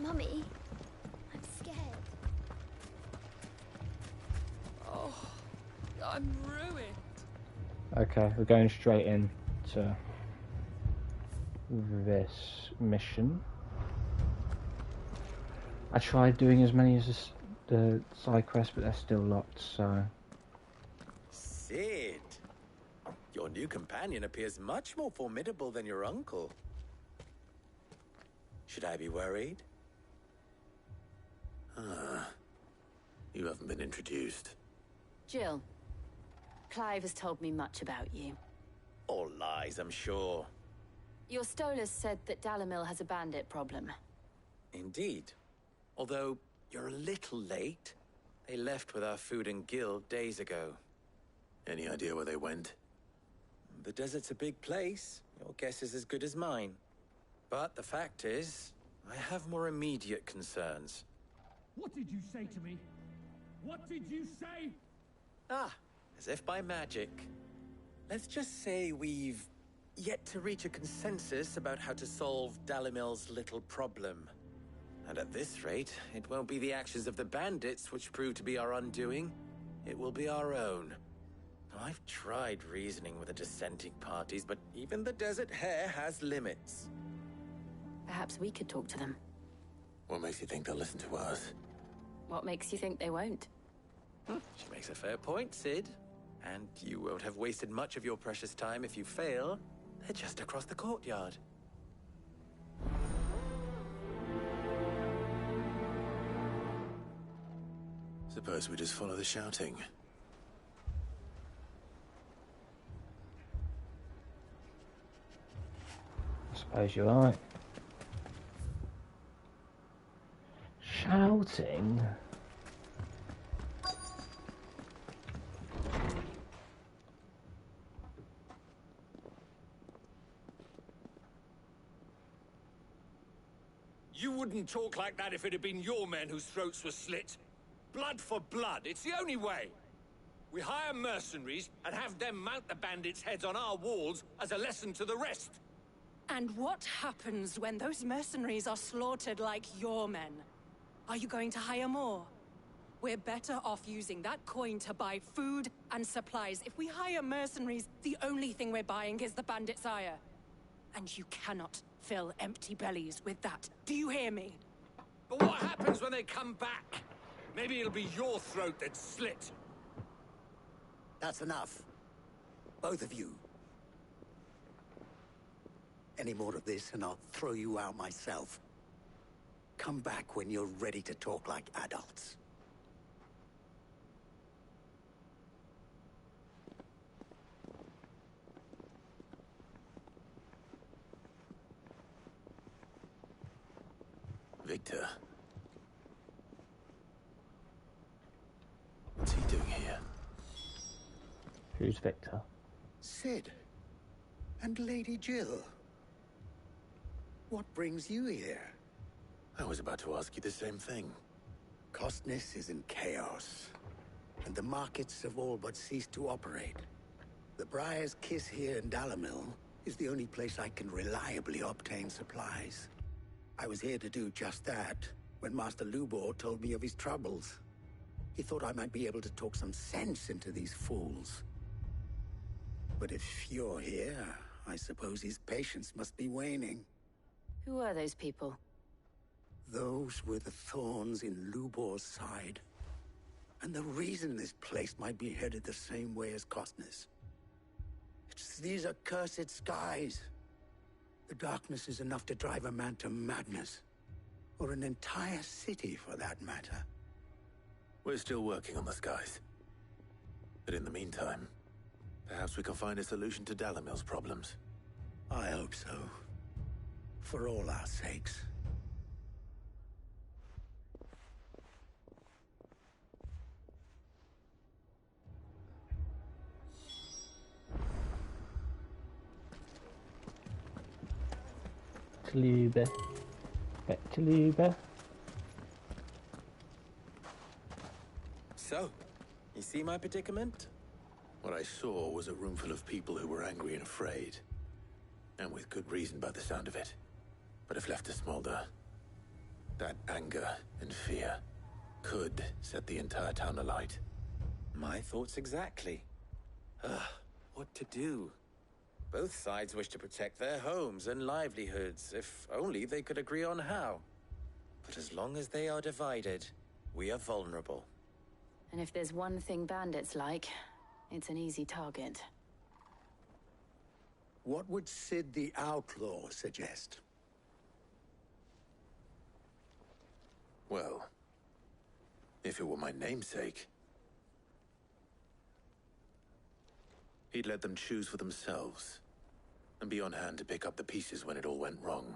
Mummy, I'm scared. Oh, I'm ruined. Okay, we're going straight into this mission. I tried doing as many as the side quests, but they're still locked, so... Sid! Your new companion appears much more formidable than your uncle. Should I be worried? You haven't been introduced. Jill, Clive has told me much about you. All lies, I'm sure. Your Stolas said that Dalamil has a bandit problem. Indeed. Although, you're a little late. They left with our food and guild days ago. Any idea where they went? The desert's a big place. Your guess is as good as mine. But the fact is, I have more immediate concerns. What did you say to me? What did you say? Ah, as if by magic. Let's just say we've yet to reach a consensus about how to solve Dalamil's little problem. And at this rate, it won't be the actions of the bandits which prove to be our undoing. It will be our own. I've tried reasoning with the dissenting parties, but even the Desert Hare has limits. Perhaps we could talk to them. What makes you think they'll listen to us? What makes you think they won't? She makes a fair point, Sid. And you won't have wasted much of your precious time if you fail. They're just across the courtyard. Suppose we just follow the shouting. I suppose you're right. Shouting? You wouldn't talk like that if it had been your men whose throats were slit. Blood for blood, it's the only way. We hire mercenaries and have them mount the bandits' heads on our walls as a lesson to the rest. And what happens when those mercenaries are slaughtered like your men? Are you going to hire more? We're better off using that coin to buy food and supplies. If we hire mercenaries, the only thing we're buying is the bandits' ire. And you cannot fill empty bellies with that. Do you hear me? But what happens when they come back? Maybe it'll be your throat that's slit. That's enough. Both of you. Any more of this and I'll throw you out myself. Come back when you're ready to talk like adults. Victor. What's he doing here? Who's Victor? Sid. And Lady Jill. What brings you here? I was about to ask you the same thing. Costness is in chaos, and the markets have all but ceased to operate. The Briar's Kiss here in Dalamil is the only place I can reliably obtain supplies. I was here to do just that when Master Lubor told me of his troubles. He thought I might be able to talk some sense into these fools. But if you're here, I suppose his patience must be waning. Who are those people? Those were the thorns in Lubor's side. And the reason this place might be headed the same way as Costness. It's these accursed skies. The darkness is enough to drive a man to madness. Or an entire city, for that matter. We're still working on the skies. But in the meantime, perhaps we can find a solution to Dalamil's problems. I hope so. For all our sakes. Lube. Back to Lube. So, you see my predicament? What I saw was a room full of people who were angry and afraid. And with good reason by the sound of it. But if left to smolder, That anger and fear could set the entire town alight. My thoughts exactly. What to do? Both sides wish to protect their homes and livelihoods, if only they could agree on how. But as long as they are divided, we are vulnerable. And if there's one thing bandits like, it's an easy target. What would Sid the Outlaw suggest? Well, if it were my namesake, he'd let them choose for themselves, and be on hand to pick up the pieces when it all went wrong.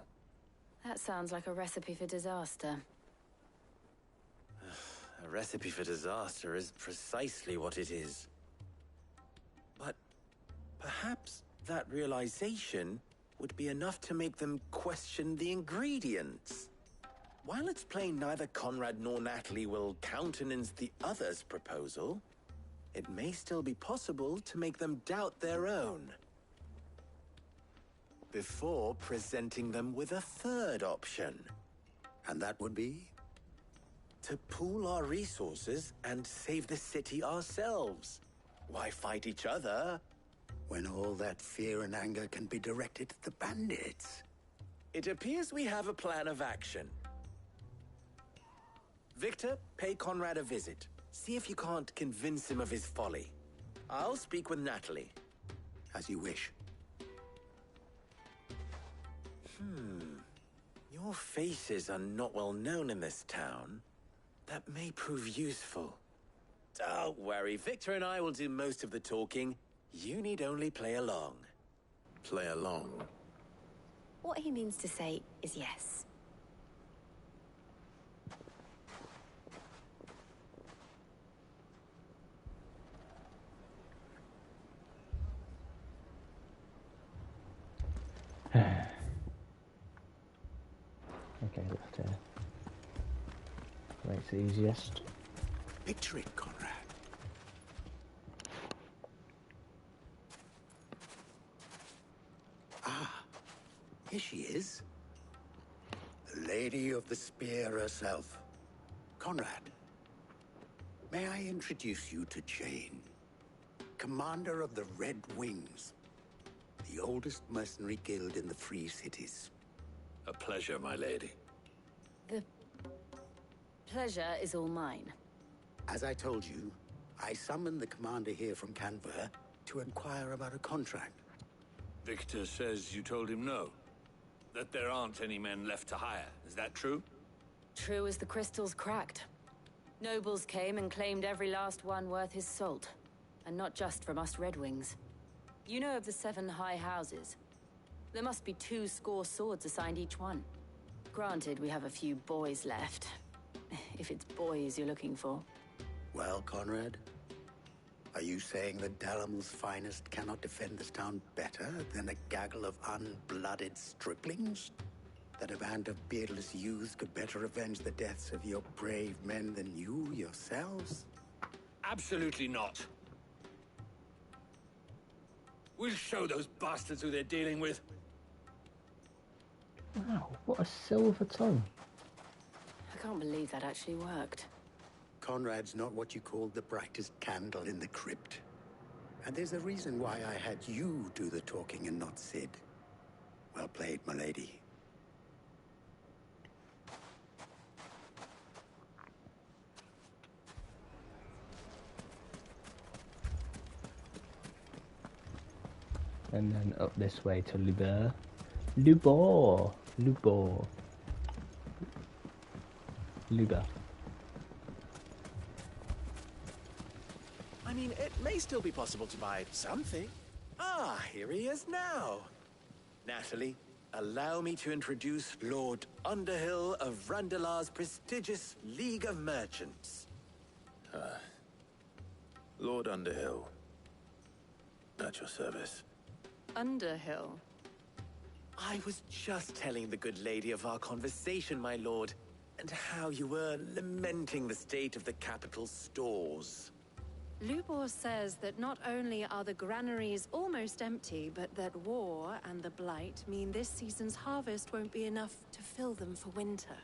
That sounds like a recipe for disaster. A recipe for disaster is precisely what it is. But perhaps that realization would be enough to make them question the ingredients. While it's plain neither Conrad nor Natalie will countenance the other's proposal, it may still be possible to make them doubt their own. Before presenting them with a third option. And that would be? To pool our resources and save the city ourselves. Why fight each other? When all that fear and anger can be directed at the bandits. It appears we have a plan of action. Victor, pay Conrad a visit. See if you can't convince him of his folly. I'll speak with Natalie. As you wish. Your faces are not well known in this town. That may prove useful. Don't worry, Victor and I will do most of the talking. You need only play along. Play along? What he means to say is yes. Okay, left here. Makes it easiest. Picture it, Conrad. Ah, here she is. The Lady of the Spear herself. Conrad, may I introduce you to Jane, commander of the Red Wings, the oldest mercenary guild in the Free Cities. A pleasure, my lady. The pleasure is all mine. As I told you, I summoned the commander here from Canberra to inquire about a contract. Victor says you told him no. That there aren't any men left to hire. Is that true? True as the crystals cracked. Nobles came and claimed every last one worth his salt. And not just from us Red Wings. You know of the 7 high houses. There must be 2 swords assigned each one. Granted, we have a few boys left. If it's boys you're looking for. Well, Conrad, are you saying that Dalamil's finest cannot defend this town better than a gaggle of unblooded striplings? That a band of beardless youths could better avenge the deaths of your brave men than you yourselves? Absolutely not. We'll show those bastards who they're dealing with. Wow, what a silver tongue. I can't believe that actually worked. Conrad's not what you called the brightest candle in the crypt. And there's a reason why I had you do the talking and not Sid. Well played, my lady. And then up this way to Lubor. Lubor! Lubor. Lubor. I mean, it may still be possible to buy something. Ah, here he is now. Natalie, allow me to introduce Lord Underhill of Randalar's prestigious League of Merchants. Lord Underhill. At your service. Underhill? I was just telling the good lady of our conversation, my lord, and how you were lamenting the state of the capital's stores. Lubor says that not only are the granaries almost empty, but that war and the Blight mean this season's harvest won't be enough to fill them for winter.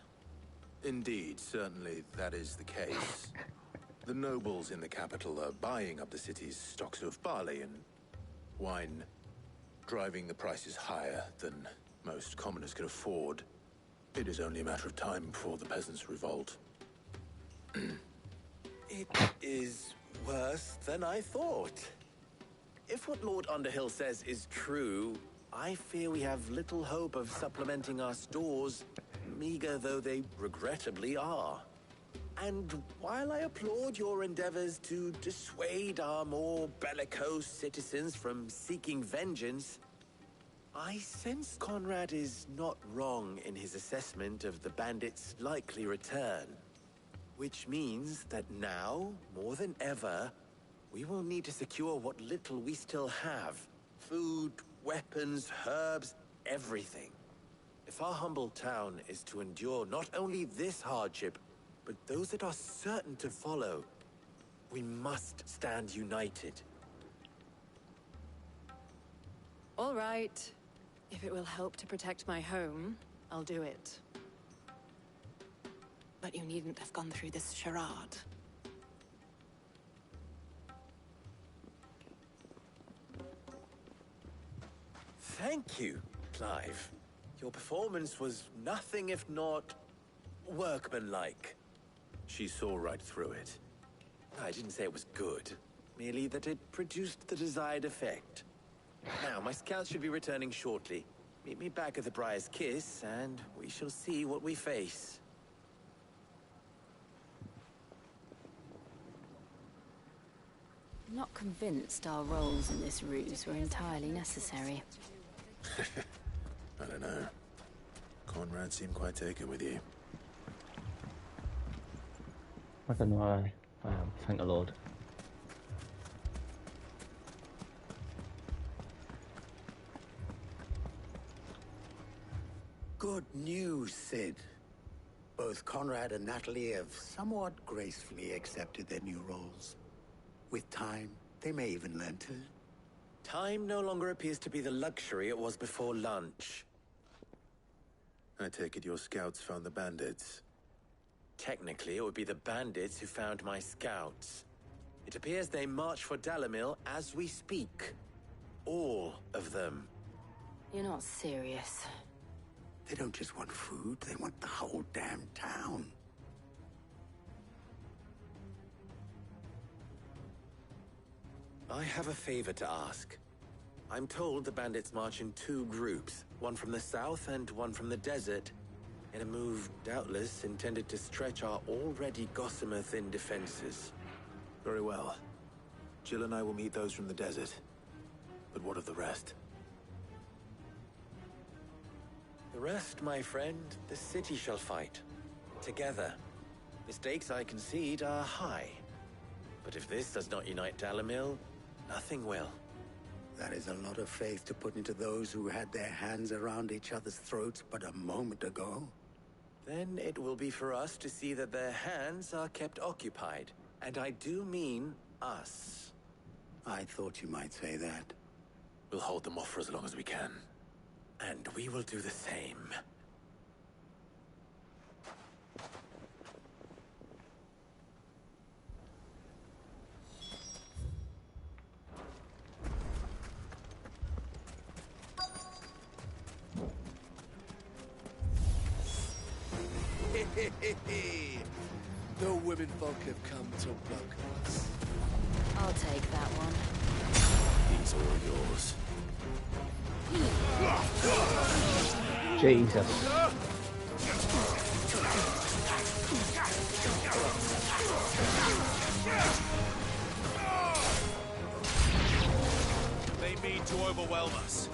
Indeed, certainly that is the case. The nobles in the capital are buying up the city's stocks of barley and wine, driving the prices higher than most commoners can afford. It is only a matter of time before the peasants revolt. It is worse than I thought. If what Lord Underhill says is true, I fear we have little hope of supplementing our stores, meager though they regrettably are. And while I applaud your endeavors to dissuade our more bellicose citizens from seeking vengeance, I sense Conrad is not wrong in his assessment of the bandits' likely return. Which means that now, more than ever, we will need to secure what little we still have. Food, weapons, herbs, everything. If our humble town is to endure not only this hardship, but those that are certain to follow, we must stand united. All right. If it will help to protect my home, I'll do it. But you needn't have gone through this charade. Thank you, Clive. Your performance was nothing if not workmanlike. She saw right through it. I didn't say it was good, merely that it produced the desired effect. Now, my scouts should be returning shortly. Meet me back at the Briar's Kiss, and we shall see what we face. I'm not convinced our roles in this ruse were entirely necessary. I don't know. Conrad seemed quite taken with you. I don't know. I am. Thank the Lord. Good news, Sid. Both Conrad and Natalie have somewhat gracefully accepted their new roles. With time, they may even learn to. Time no longer appears to be the luxury it was before lunch. I take it your scouts found the bandits. Technically, it would be the bandits who found my scouts. It appears they march for Dalimil as we speak. All of them. You're not serious. They don't just want food, they want the whole damn town. I have a favor to ask. I'm told the bandits march in two groups, one from the south and one from the desert, in a move doubtless intended to stretch our already gossamer-thin defenses. Very well. Jill and I will meet those from the desert. But what of the rest? The rest, my friend, the city shall fight. Together. Mistakes, I concede, are high. But if this does not unite Dalimil, nothing will. That is a lot of faith to put into those who had their hands around each other's throats but a moment ago. Then it will be for us to see that their hands are kept occupied. And I do mean us. I thought you might say that. We'll hold them off for as long as we can. And we will do the same. The women folk have come to welcome us. I'll take that one. These are all yours. Jesus. They mean to overwhelm us.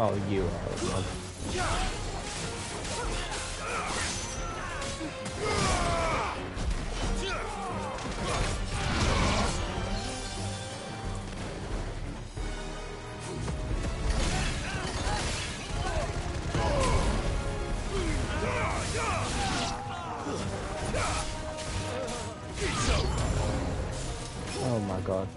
Oh, you are a love. god.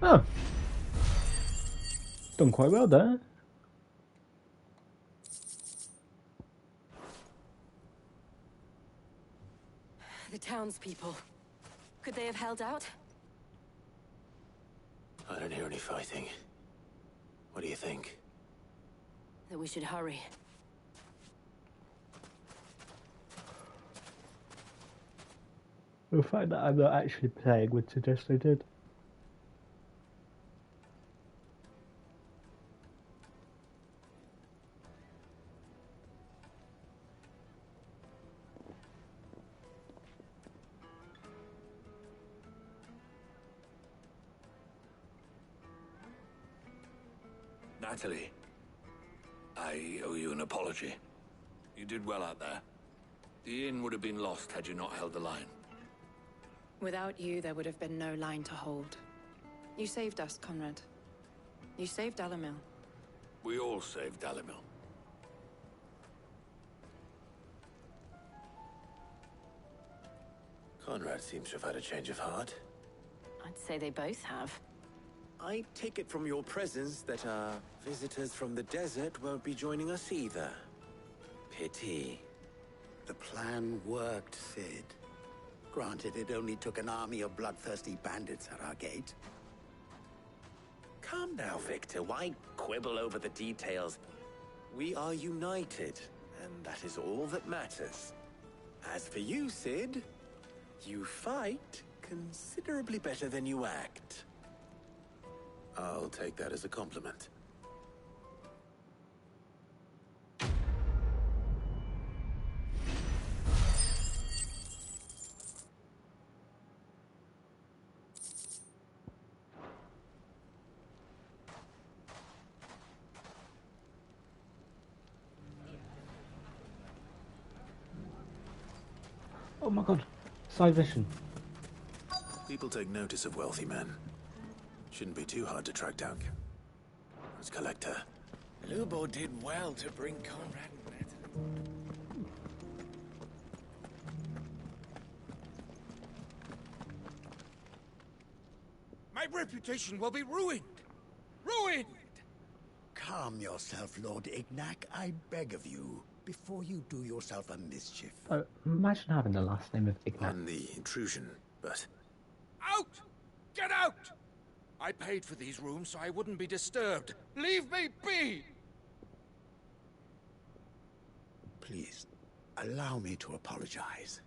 Oh. Done quite well there. The townspeople. Could they have held out? I don't hear any fighting. What do you think? That we should hurry. The fact that I'm not actually playing would suggest I did. Natalie, I owe you an apology. You did well out there. The inn would have been lost had you not held the line. Without you, there would have been no line to hold. You saved us, Conrad. You saved Dalimil. We all saved Dalimil. Conrad seems to have had a change of heart. I'd say they both have. I take it from your presence that our visitors from the desert won't be joining us either. Pity. The plan worked, Sid. Granted, it only took an army of bloodthirsty bandits at our gate. Calm now, Victor. Why quibble over the details? We are united, and that is all that matters. As for you, Sid, you fight considerably better than you act. I'll take that as a compliment. Oh my god, side mission. People take notice of wealthy men. Shouldn't be too hard to track down. Let's collect her. Lubo did well to bring Conrad and Natalie. My reputation will be ruined! Ruined! Calm yourself, Lord Ignac, I beg of you, before you do yourself a mischief. Imagine having the last name of Ignac. On the intrusion, but... Out! Get out! I paid for these rooms so I wouldn't be disturbed. Leave me be! Please, allow me to apologize.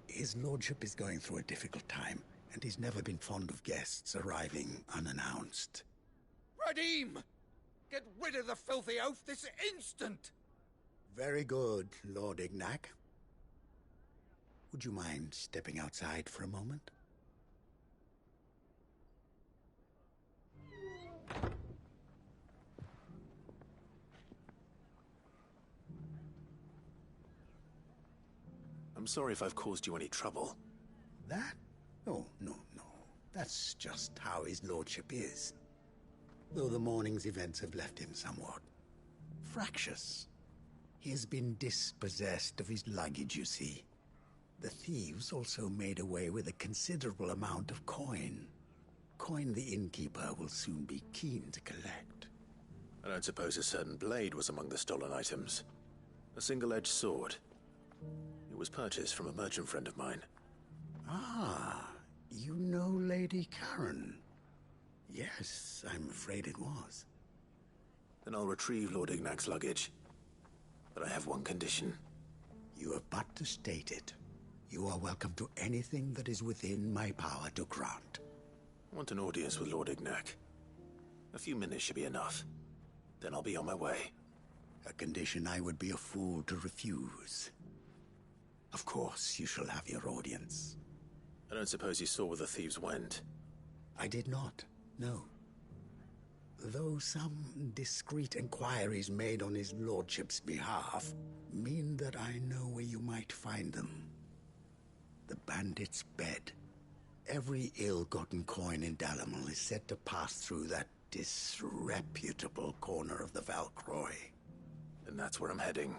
His lordship is going through a difficult time, and he's never been fond of guests arriving unannounced. Radim! Get rid of the filthy oaf this instant! Very good, Lord Ignac. Would you mind stepping outside for a moment? I'm sorry if I've caused you any trouble. That? Oh, no. That's just how his lordship is. Though the morning's events have left him somewhat fractious. He has been dispossessed of his luggage, you see. The thieves also made away with a considerable amount of coin. Coin the innkeeper will soon be keen to collect. I don't suppose a certain blade was among the stolen items. A single-edged sword. It was purchased from a merchant friend of mine. Ah, you know Lady Karen. Yes, I'm afraid it was. Then I'll retrieve Lord Ignac's luggage. But I have one condition. You have but to state it. You are welcome to anything that is within my power to grant. I want an audience with Lord Ignac. A few minutes should be enough. Then I'll be on my way. A condition I would be a fool to refuse. Of course, you shall have your audience. I don't suppose you saw where the thieves went? I did not, no. Though some discreet inquiries made on his lordship's behalf mean that I know where you might find them. The bandit's bed. Every ill-gotten coin in Dalimil is said to pass through that disreputable corner of the Valcroy. And that's where I'm heading.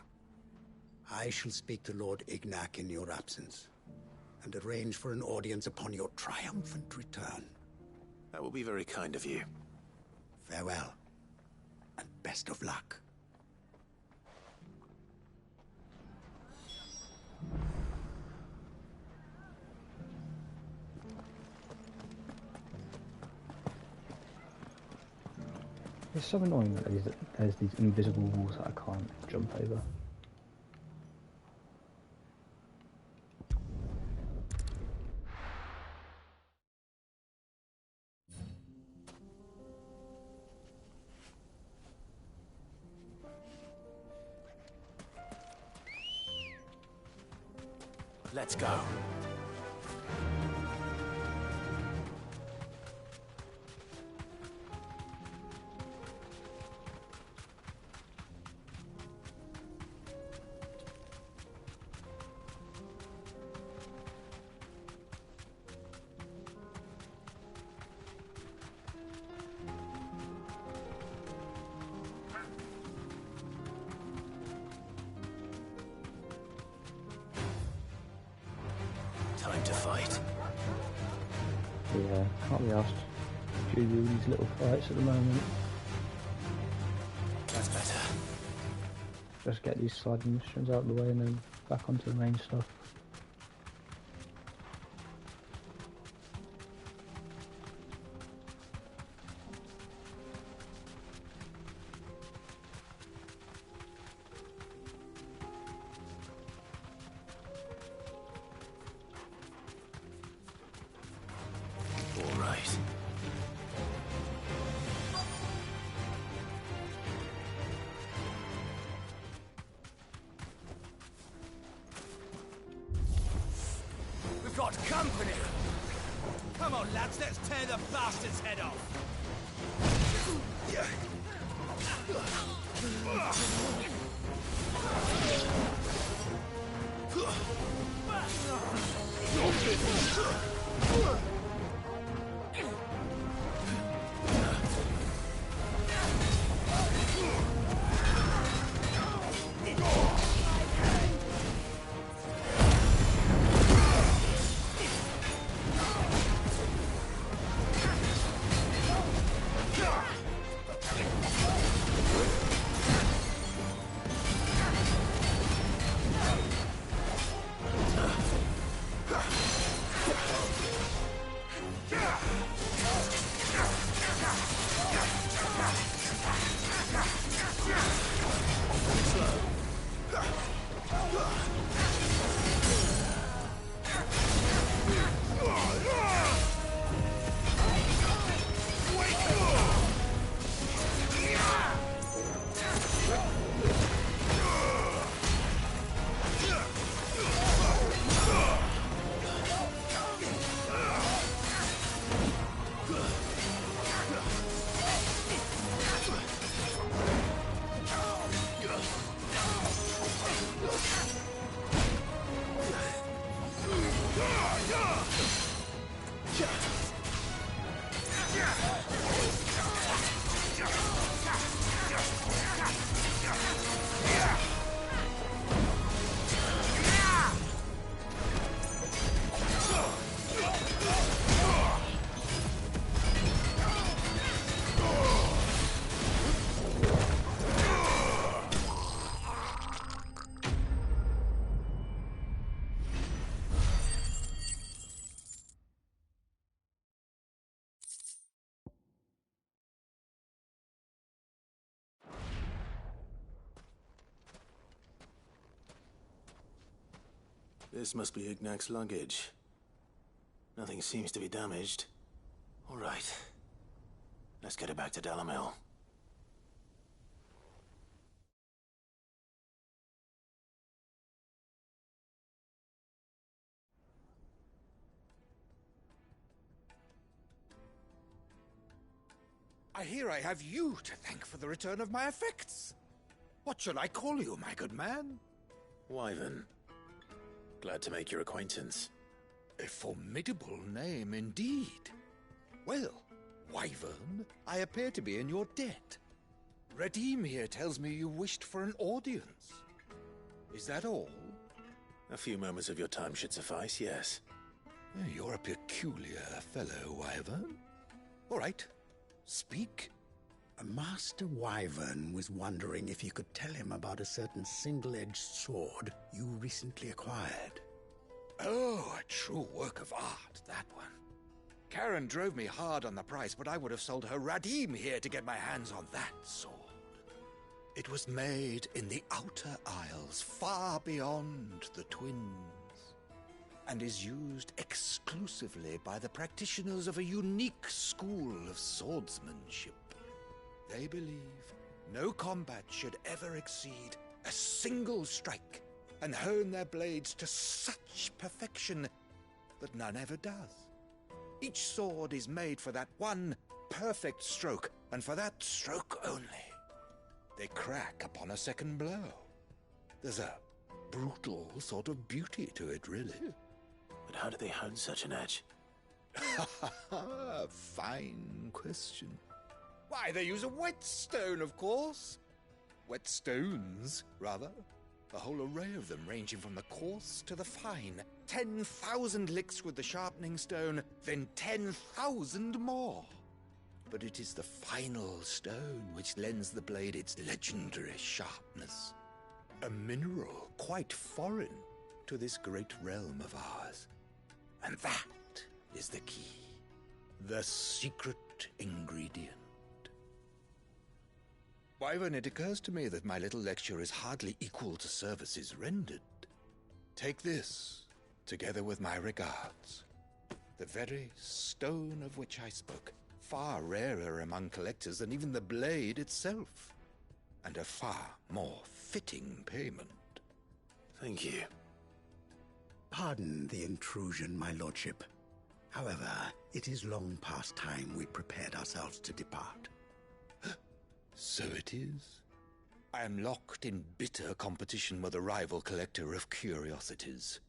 I shall speak to Lord Ignac in your absence, and arrange for an audience upon your triumphant return. That will be very kind of you. Farewell, and best of luck. It's so annoying that there's these invisible walls that I can't jump over. Let's go. Time to fight. Yeah, can't be asked to do these little fights at the moment. That's better. Just get these side missions out of the way and then back onto the main stuff. All right. We've got company! Come on, lads, let's tear the bastard's head off! This must be Ignac's luggage. Nothing seems to be damaged. All right. Let's get it back to Dalamil. I hear I have you to thank for the return of my effects. What shall I call you, my good man? Wyvern. Glad to make your acquaintance. A formidable name indeed. Well, Wyvern, I appear to be in your debt. Redeem here tells me you wished for an audience. Is that all? A few moments of your time should suffice, yes. You're a peculiar fellow, Wyvern. All right, speak. Master Wyvern was wondering if you could tell him about a certain single-edged sword you recently acquired. Oh, a true work of art, that one. Karen drove me hard on the price, but I would have sold her Radim here to get my hands on that sword. It was made in the Outer Isles, far beyond the Twins, and is used exclusively by the practitioners of a unique school of swordsmanship. They believe no combat should ever exceed a single strike, and hone their blades to such perfection that none ever does. Each sword is made for that one perfect stroke, and for that stroke only. They crack upon a second blow. There's a brutal sort of beauty to it, really. But how do they hone such an edge? Fine question. Why, they use a whetstone, of course. Whetstones, rather. A whole array of them, ranging from the coarse to the fine. 10,000 licks with the sharpening stone, then 10,000 more. But it is the final stone which lends the blade its legendary sharpness. A mineral quite foreign to this great realm of ours. And that is the key. The secret ingredient. Wyvern, it occurs to me that my little lecture is hardly equal to services rendered. Take this, together with my regards. The very stone of which I spoke, far rarer among collectors than even the blade itself, and a far more fitting payment. Thank you. Pardon the intrusion, my lordship. However, it is long past time we prepared ourselves to depart. So it is. I am locked in bitter competition with a rival collector of curiosities.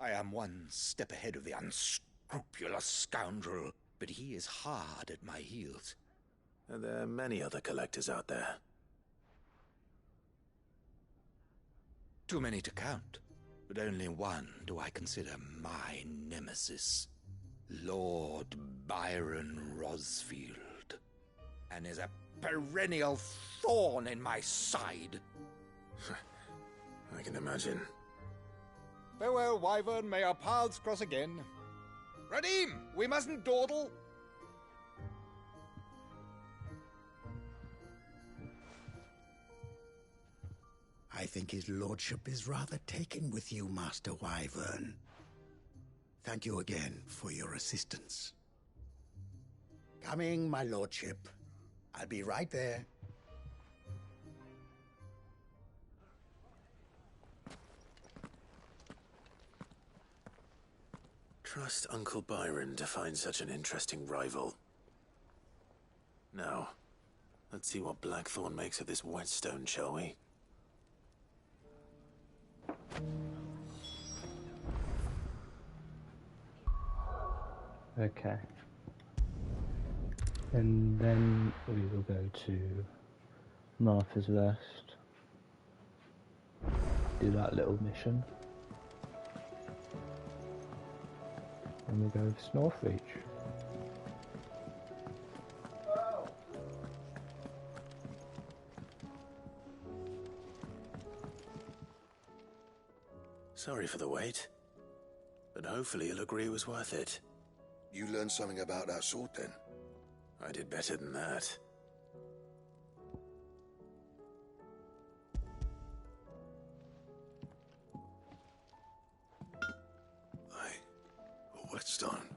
I am one step ahead of the unscrupulous scoundrel, but he is hard at my heels. Are there many other collectors out there? Too many to count, but only one do I consider my nemesis. Lord Byron Rosfield. And is a perennial thorn in my side. I can imagine. Farewell, Wyvern. May our paths cross again. Radim, we mustn't dawdle. I think his lordship is rather taken with you, Master Wyvern. Thank you again for your assistance. Coming, my lordship. I'll be right there. Trust Uncle Byron to find such an interesting rival. Now, let's see what Blackthorn makes of this whetstone, shall we? Okay. And then we will go to Martha's Rest. Do that little mission. And we'll go to Northreach. Sorry for the wait, but hopefully you'll agree it was worth it. You learned something about that sword then? I did better than that. A whetstone?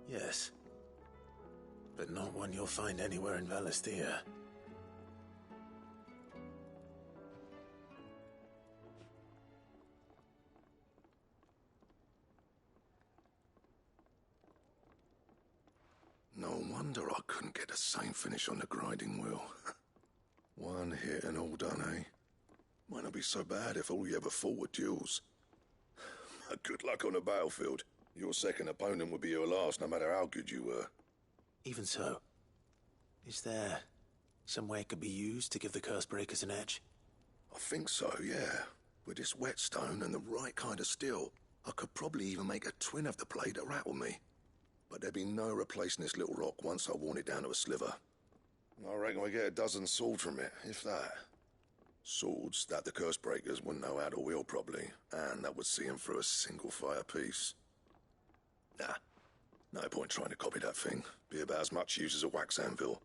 Yes, but not one you'll find anywhere in Valisthea. No wonder I couldn't get the same finish on the grinding wheel. One hit and all done, eh? Might not be so bad if all you ever fought were duels. Good luck on the battlefield. Your second opponent would be your last, no matter how good you were. Even so, is there some way it could be used to give the Curse Breakers an edge? I think so, yeah. With this whetstone and the right kind of steel, I could probably even make a twin of the blade that rattled me. But there'd be no replacing this little rock once I worn it down to a sliver. I reckon we get a dozen swords from it, if that. Swords that the Curse Breakers wouldn't know how to wield properly, and that would see them through a single fire piece. Nah, no point trying to copy that thing. Be about as much use as a wax anvil.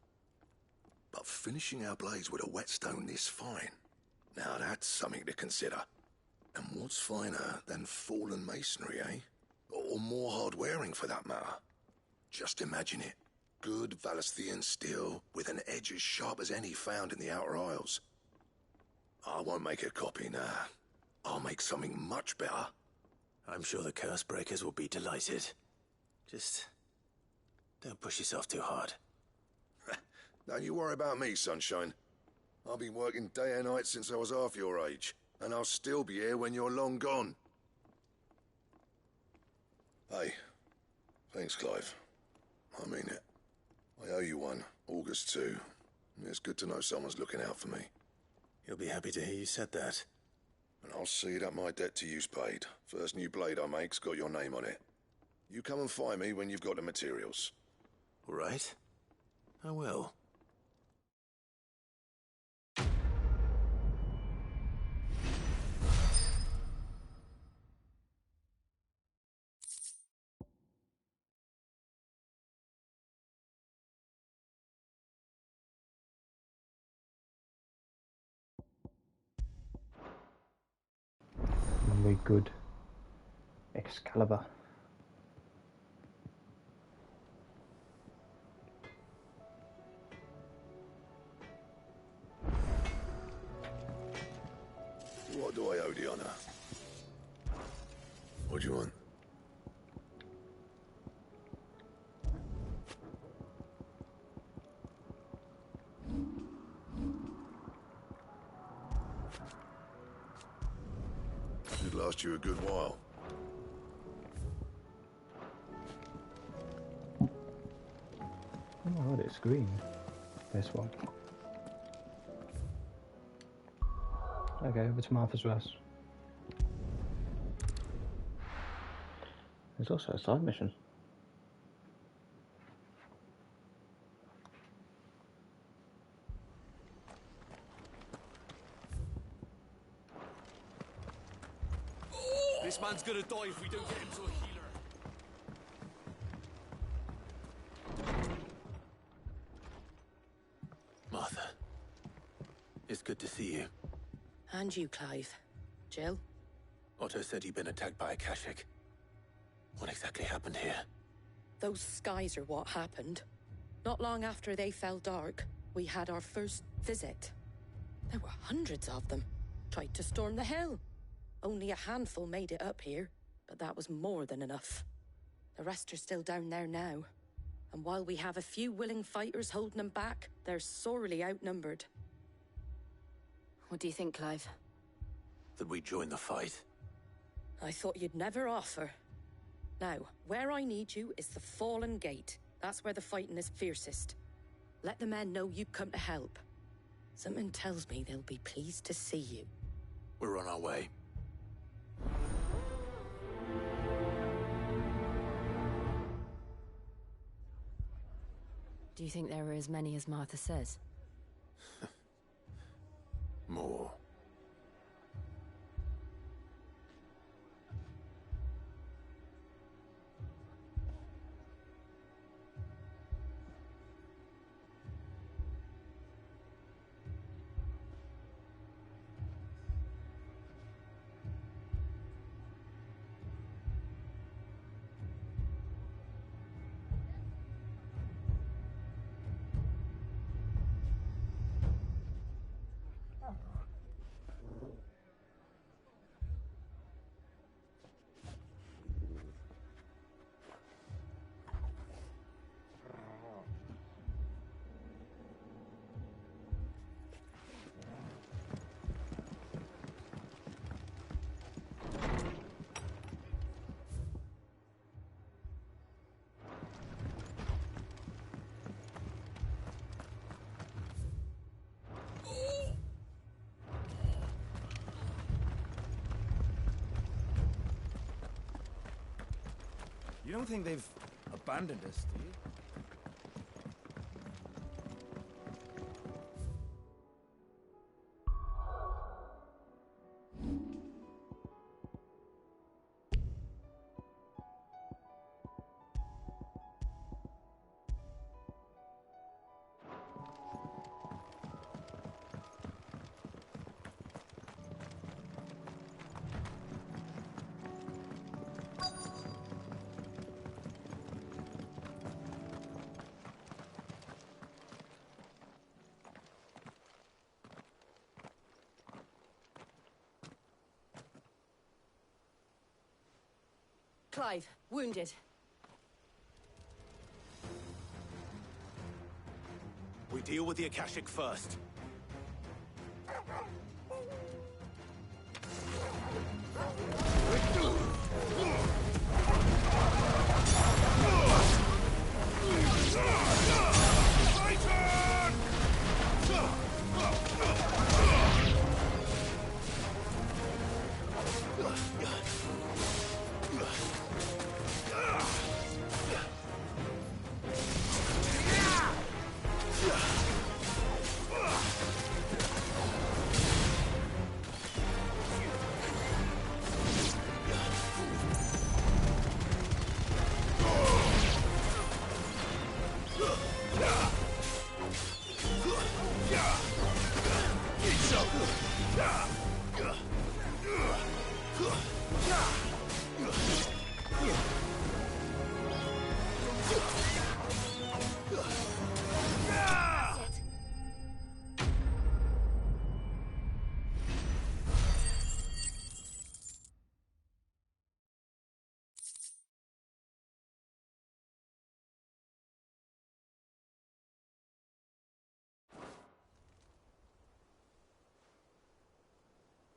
But finishing our blades with a whetstone this fine, now that's something to consider. And what's finer than fallen masonry, eh? Or more hard-wearing, for that matter. Just imagine it. Good Valisthean steel with an edge as sharp as any found in the Outer Isles. I won't make a copy, nah. I'll make something much better. I'm sure the Curse Breakers will be delighted. Just don't push yourself too hard. Don't you worry about me, sunshine. I've been working day and night since I was half your age, and I'll still be here when you're long gone. Hey, thanks, Clive. I mean it. I owe you one, August too. It's good to know someone's looking out for me. You'll be happy to hear you said that. And I'll see that my debt to you's paid. First new blade I make's got your name on it. You come and find me when you've got the materials. All right. I will. Very good. Excalibur. What do I owe the honor? What do you want? Should last you a good while. Oh, it's green. This one. Okay, over to Martha's Rest. There's also a side mission. This man's gonna die if we don't get him to a healer. Martha, it's good to see you. And you, Clive. Jill? Otto said you'd been attacked by a Kashik. What exactly happened here? Those skies are what happened. Not long after they fell dark, we had our first visit. There were hundreds of them. Tried to storm the hill. Only a handful made it up here, but that was more than enough. The rest are still down there now. And while we have a few willing fighters holding them back, they're sorely outnumbered. What do you think, Clive? That we join the fight. I thought you'd never offer. Now, where I need you is the Fallen Gate. That's where the fighting is fiercest. Let the men know you've come to help. Something tells me they'll be pleased to see you. We're on our way. Do you think there are as many as Martha says? More. You don't think they've abandoned us, do you? Clive, wounded. We deal with the Akashic first.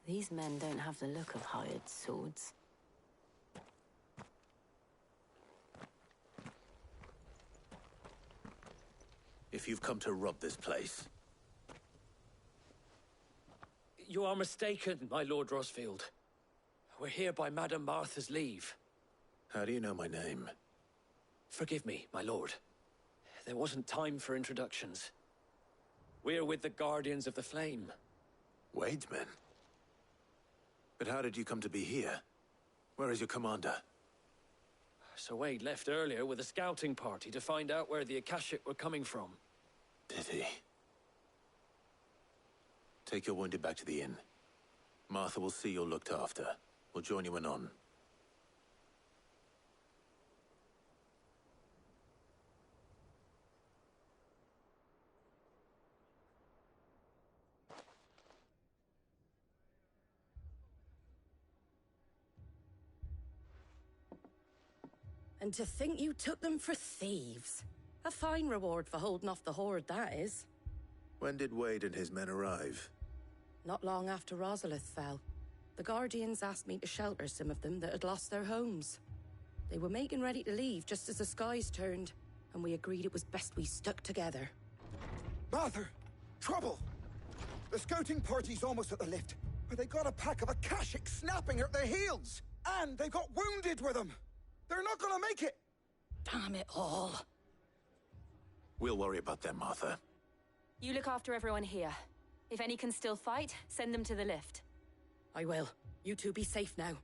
These men don't have the look of hired swords. If you've come to rob this place, You are mistaken, my Lord Rosfield. We're here by Madame Martha's leave. how do you know my name? Forgive me, my lord. There wasn't time for introductions. We're with the Guardians of the Flame. Wade's men? But how did you come to be here? Where is your commander? Sir Wade left earlier with a scouting party to find out where the Akashic were coming from. Did he? Take your wounded back to the inn. Martha will see you're looked after. We'll join you anon. And to think you took them for thieves. A fine reward for holding off the horde, that is. When did Wade and his men arrive? Not long after Rosalith fell. The Guardians asked me to shelter some of them that had lost their homes. They were making ready to leave just as the skies turned, and we agreed it was best we stuck together. Martha! Trouble! The scouting party's almost at the lift, but they got a pack of Akashic snapping at their heels! And they got wounded with them! They're not gonna make it! Damn it all. We'll worry about them, Martha. You look after everyone here. If any can still fight, send them to the lift. I will. You two be safe now.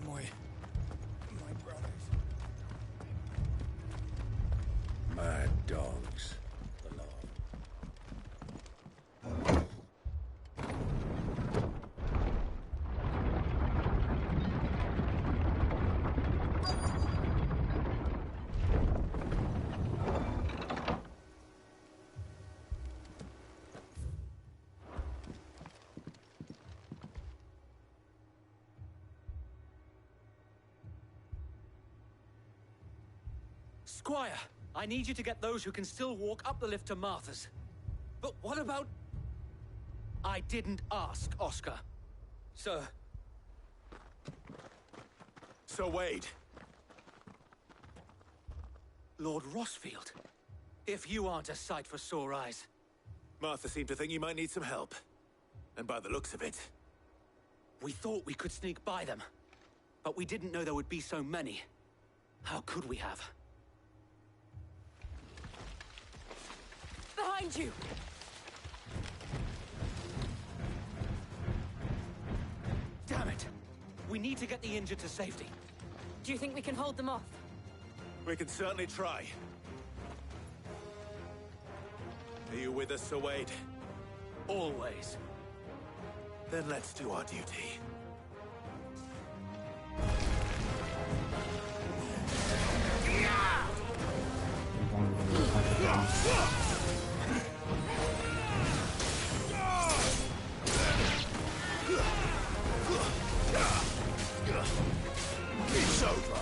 My brothers. Mad dogs. The law. Squire, I need you to get those who can still walk up the lift to Martha's. But what about... I didn't ask, Oscar. Sir. Sir Wade. Lord Rossfield. If you aren't a sight for sore eyes. Martha seemed to think you might need some help. And by the looks of it... We thought we could sneak by them. But we didn't know there would be so many. How could we have? Behind you! Damn it! We need to get the injured to safety. Do you think we can hold them off? We can certainly try. Are you with us, Sir Wade? Always. Then let's do our duty. It's over.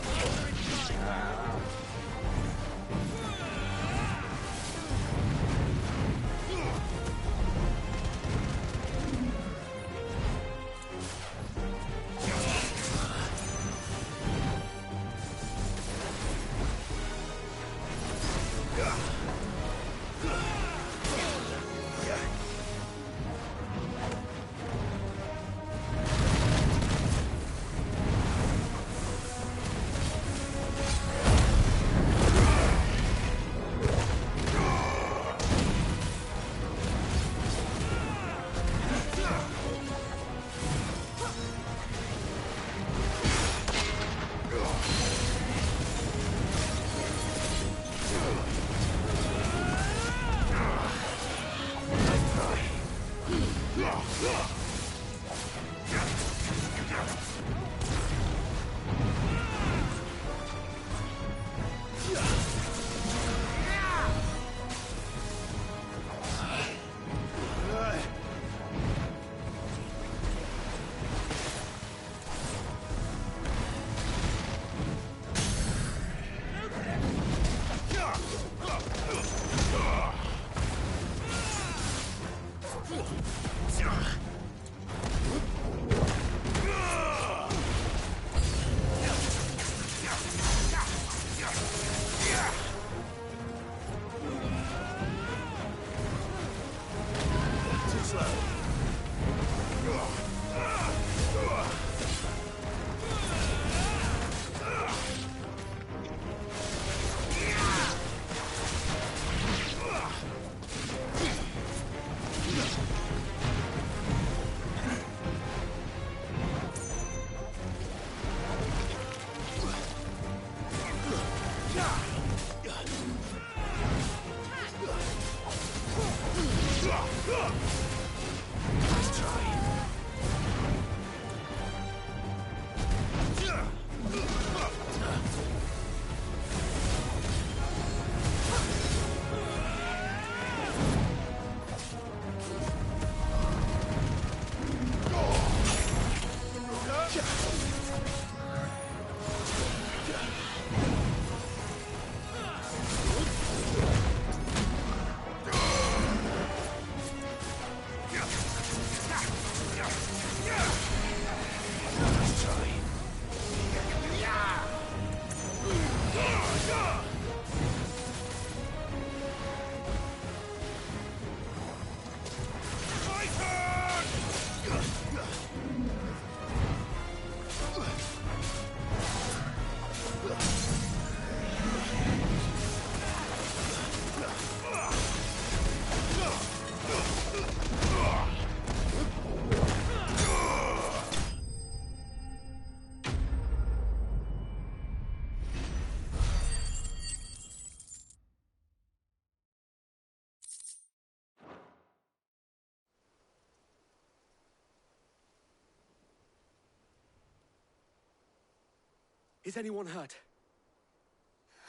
Is anyone hurt?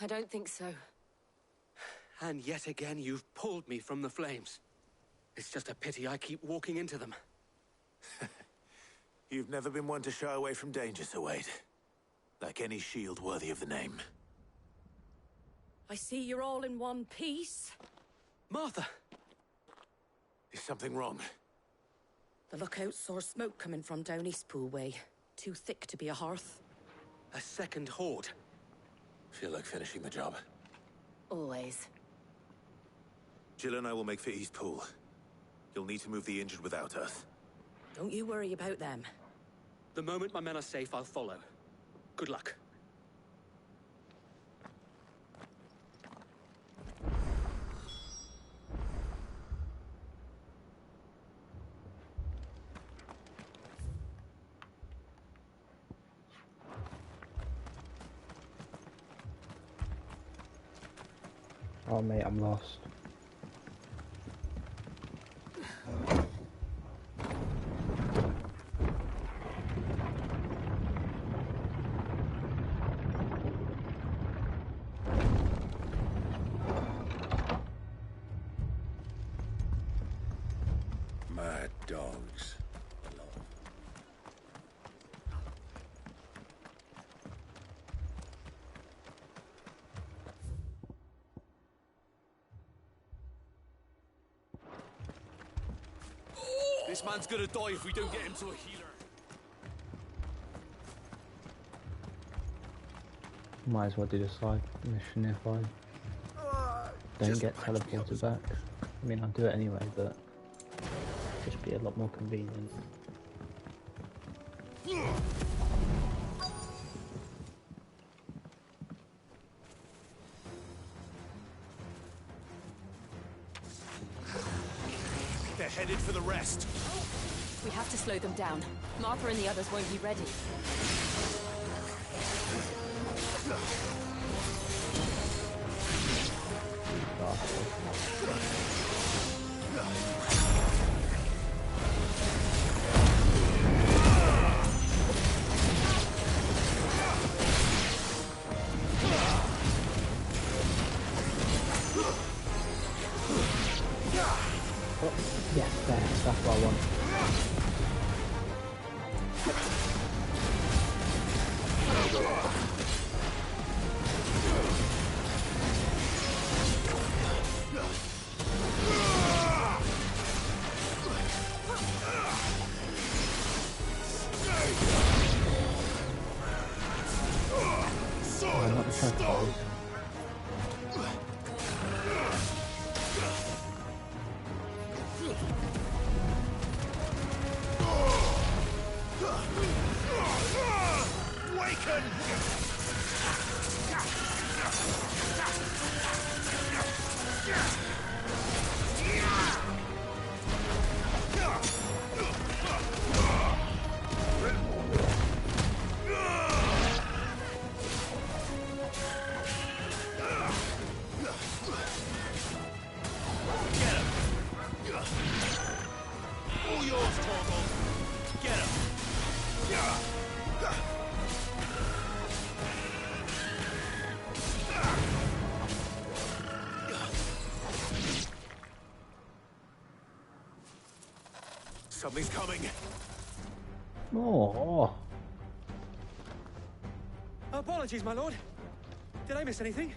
I don't think so. And yet again, you've pulled me from the flames. It's just a pity I keep walking into them. You've never been one to shy away from danger, Sir Wade. Like any shield worthy of the name. I see you're all in one piece. Martha! Is something wrong? The lookout saw smoke coming from down Eastpool way. Too thick to be a hearth. A second horde. Feel like finishing the job. Always. Jill and I will make for Eastpool. You'll need to move the injured without us. Don't you worry about them. The moment my men are safe, I'll follow. Good luck. Oh mate, I'm lost. Mad dogs. This man's gonna die if we don't get him to a healer. Might as well do the side mission if I don't get teleported back. I mean, I'll do it anyway, but it'd just be a lot more convenient. They're headed for the rest. We have to slow them down. Martha and the others won't be ready. Yes, there, that's what I want. Not the tentacles. Something's coming. Oh. Apologies, my lord. Did I miss anything?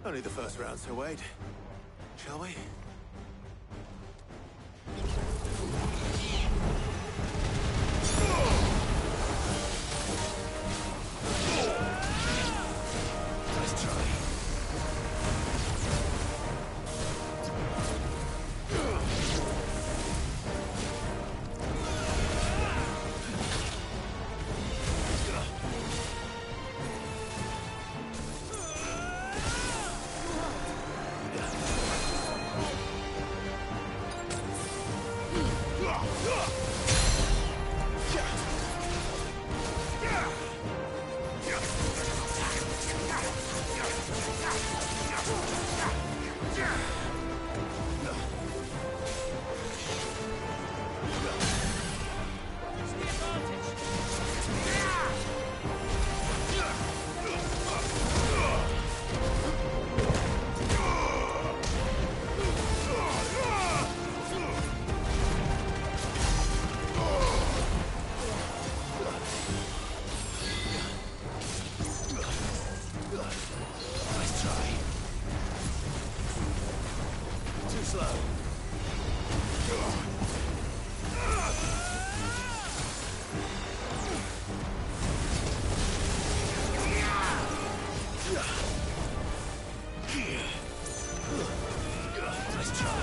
Only the first round, Sir Wade. Shall we? Nice try. slow. Nice try.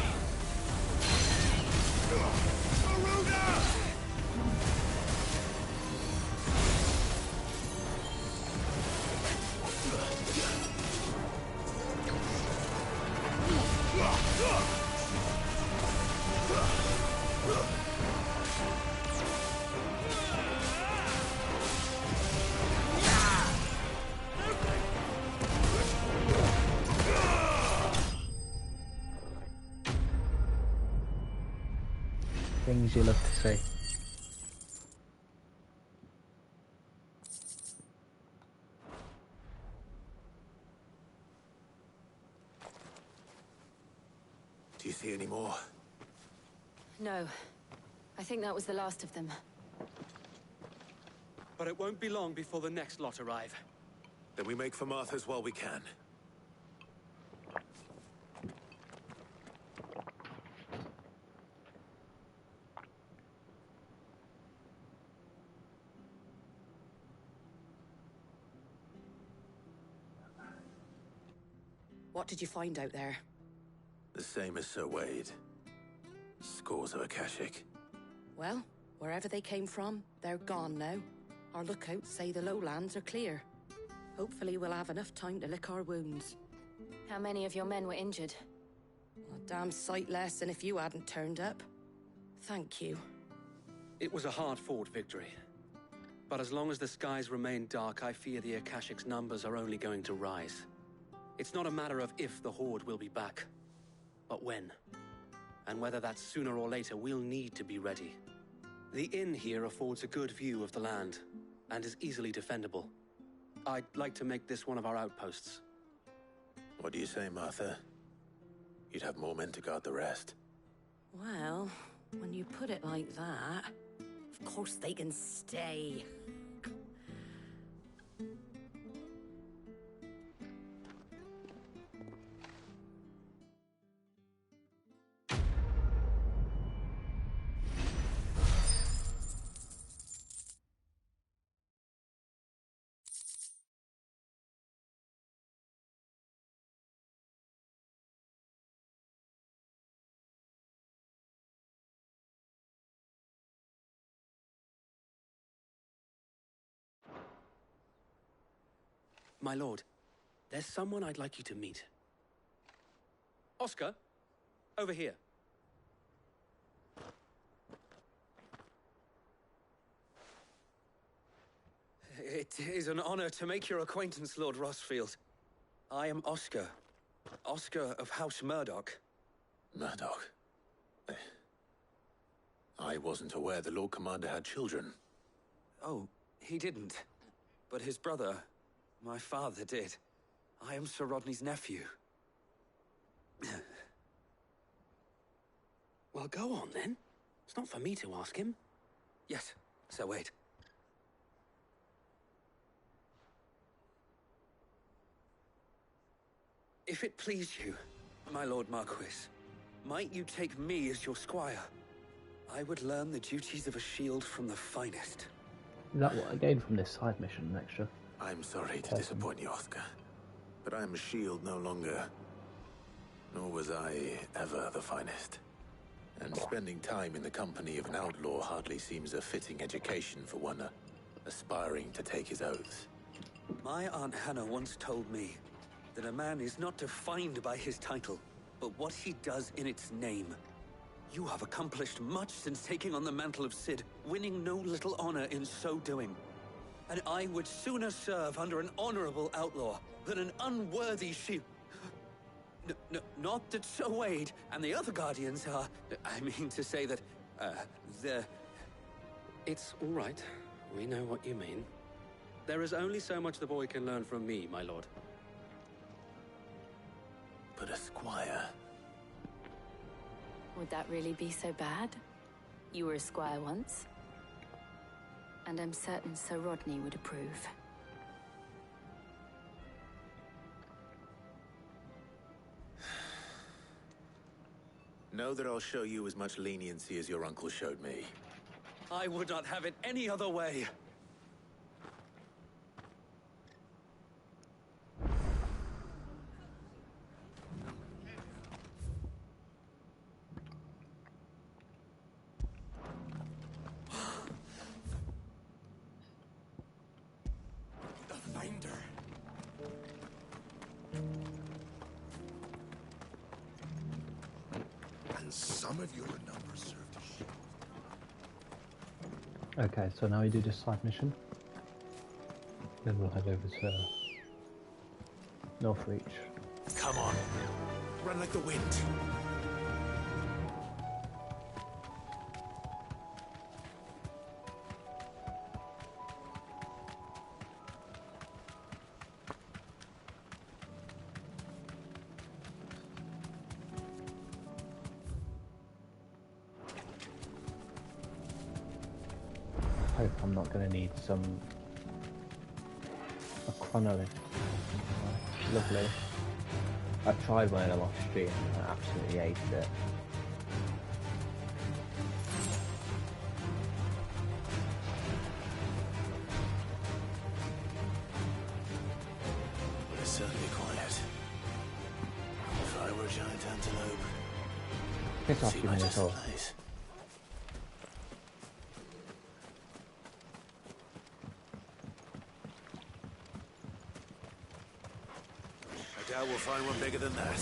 Things you love to see. Do you see any more? No. I think that was the last of them. But it won't be long before the next lot arrive. Then we make for Martha's while we can. What did you find out there? The same as Sir Wade. Scores of Akashic. Well, wherever they came from, they're gone now. Our lookouts say the lowlands are clear. Hopefully we'll have enough time to lick our wounds. How many of your men were injured? A damn sight less than if you hadn't turned up. Thank you. It was a hard-fought victory. But as long as the skies remain dark, I fear the Akashic's numbers are only going to rise. It's not a matter of if the Horde will be back, but when. And whether that's sooner or later, we'll need to be ready. The inn here affords a good view of the land, and is easily defendable. I'd like to make this one of our outposts. What do you say, Martha? You'd have more men to guard the rest. Well, when you put it like that, of course they can stay. My lord, there's someone I'd like you to meet. Oscar, over here. It is an honor to make your acquaintance, Lord Rossfield. I am Oscar. Oscar of House Murdoch. Murdoch? I wasn't aware the Lord Commander had children. Oh, he didn't. But his brother, my father, did. I am Sir Rodney's nephew. Well, go on then. It's not for me to ask him. Yes, Sir Wade. If it please you, my Lord Marquis, might you take me as your squire? I would learn the duties of a shield from the finest. Is that what I gained from this side mission, an extra? I'm sorry to disappoint you, Oscar. But I am a shield no longer. Nor was I ever the finest. And spending time in the company of an outlaw hardly seems a fitting education for one aspiring to take his oaths. My Aunt Hannah once told me that a man is not defined by his title, but what he does in its name. You have accomplished much since taking on the mantle of Cid, winning no little honor in so doing. And I would sooner serve under an honorable outlaw than an unworthy shield. Not that Sir Wade and the other Guardians are... I mean to say that, they're... It's all right. We know what you mean. There is only so much the boy can learn from me, my lord. But a squire... Would that really be so bad? You were a squire once. And I'm certain Sir Rodney would approve. Know that I'll show you as much leniency as your uncle showed me. I would not have it any other way. The Finder. And some of your numbers serve to show. Okay, so now we do this side mission. Then we'll head over to Northreach. Come on. Run like the wind. Hope I'm not going to need a chronolith. Lovely. I tried one of them off stream and I absolutely hated it. But it's certainly quiet. If I were a giant antelope, Piss off, see you my minotaur. place. I doubt we'll find one bigger than that.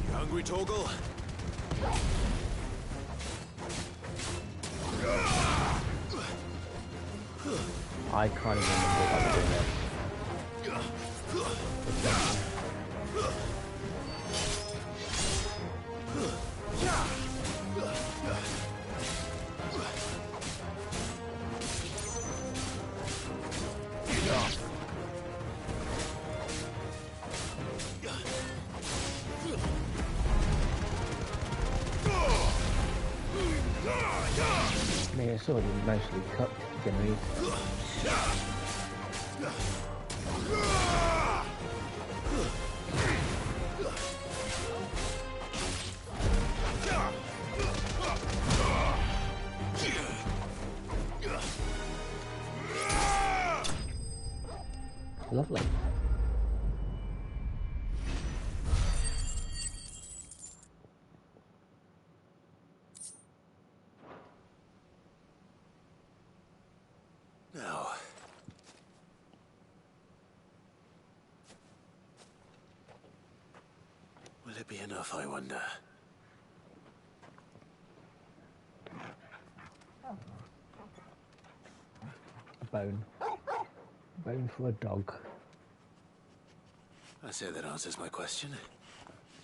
You hungry, Torgal? I can't even remember what I'm doing this. I mean, it's already mostly cooked to begin with. Lovely. No. Will it be enough, I wonder? A bone. A bone for a dog. I say that answers my question.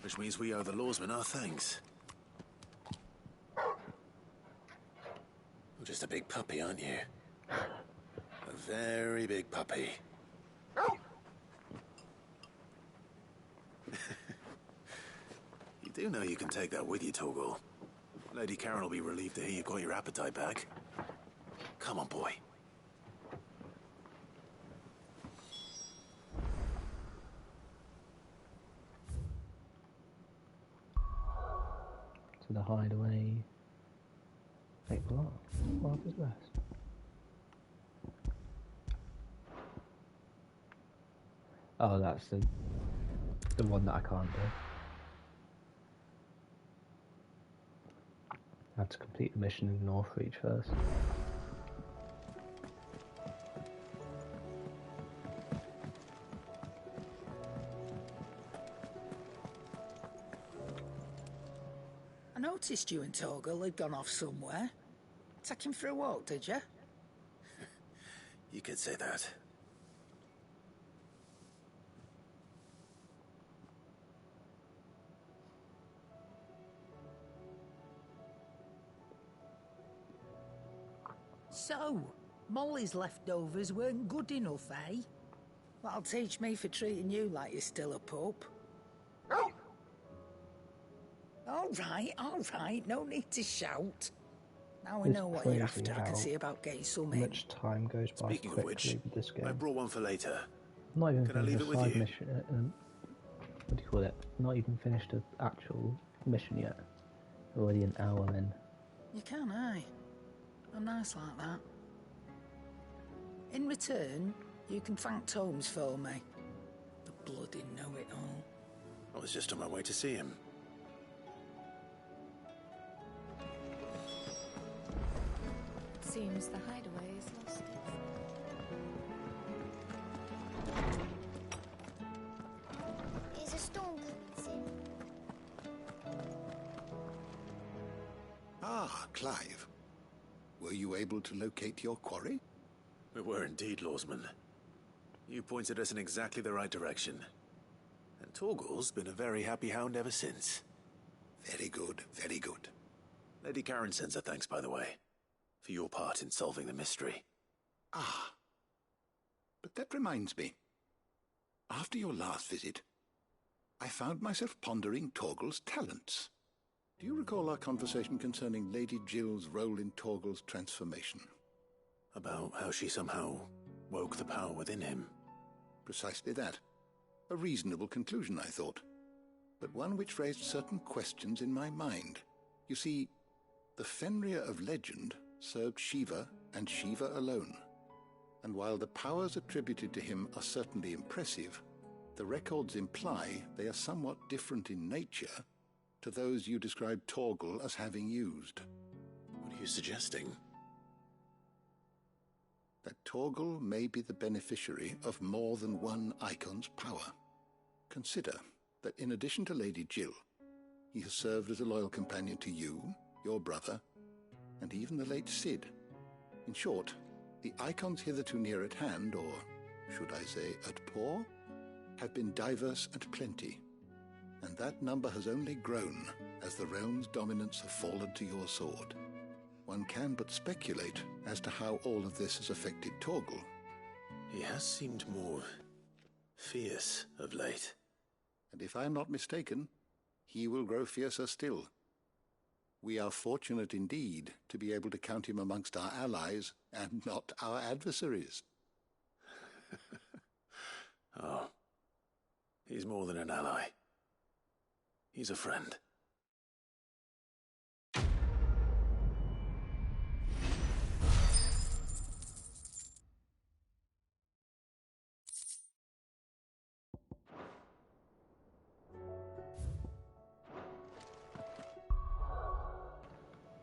Which means we owe the lawsman our thanks. You're just a big puppy, aren't you? A very big puppy. You do know you can take that with you, Torgal. Lady Karen will be relieved to hear you got your appetite back. Come on, boy. To the hideaway. Wait, what? What is this? Oh, that's the one that I can't do. I have to complete the mission in Northreach first. I noticed you and Torgal had gone off somewhere. Take him for a walk, did you? You could say that. So, Molly's leftovers weren't good enough, eh? That'll teach me for treating you like you're still a pup. All right, no need to shout. Now we It's know what you're crazy after. I can how see about getting some in. much time goes by Speaking of which, quickly with this game. I brought one for later. I'm not even Can I leave finished it a with side you? mission. What do you call it? Not even finished an actual mission yet. Already an hour in. You can, aye. I'm nice like that. In return, you can thank Tomes for me. The bloody know-it-all. I was just on my way to see him. It seems the hideaway is lost its... Is a storm coming soon? Ah, Clive. Were you able to locate your quarry? We were indeed, Lawsman. You pointed us in exactly the right direction. And Torgal's been a very happy hound ever since. Very good, very good. Lady Karen sends her thanks, by the way, for your part in solving the mystery. Ah. But that reminds me. After your last visit, I found myself pondering Torgal's talents. Do you recall our conversation concerning Lady Jill's role in Torgal's transformation? About how she somehow woke the power within him. Precisely that. A reasonable conclusion, I thought. But one which raised certain questions in my mind. You see, the Fenrir of legend served Shiva and Shiva alone. And while the powers attributed to him are certainly impressive, the records imply they are somewhat different in nature to those you described Torgal as having used. What are you suggesting? That Torgal may be the beneficiary of more than one icon's power. Consider that in addition to Lady Jill, he has served as a loyal companion to you, your brother, and even the late Cid. In short, the icons hitherto near at hand, or should I say at paw, have been diverse and plenty, and that number has only grown as the realm's dominance have fallen to your sword. One can but speculate as to how all of this has affected Torgal. He has seemed more fierce of late. And if I am not mistaken, he will grow fiercer still. We are fortunate indeed to be able to count him amongst our allies and not our adversaries. Oh, he's more than an ally. He's a friend.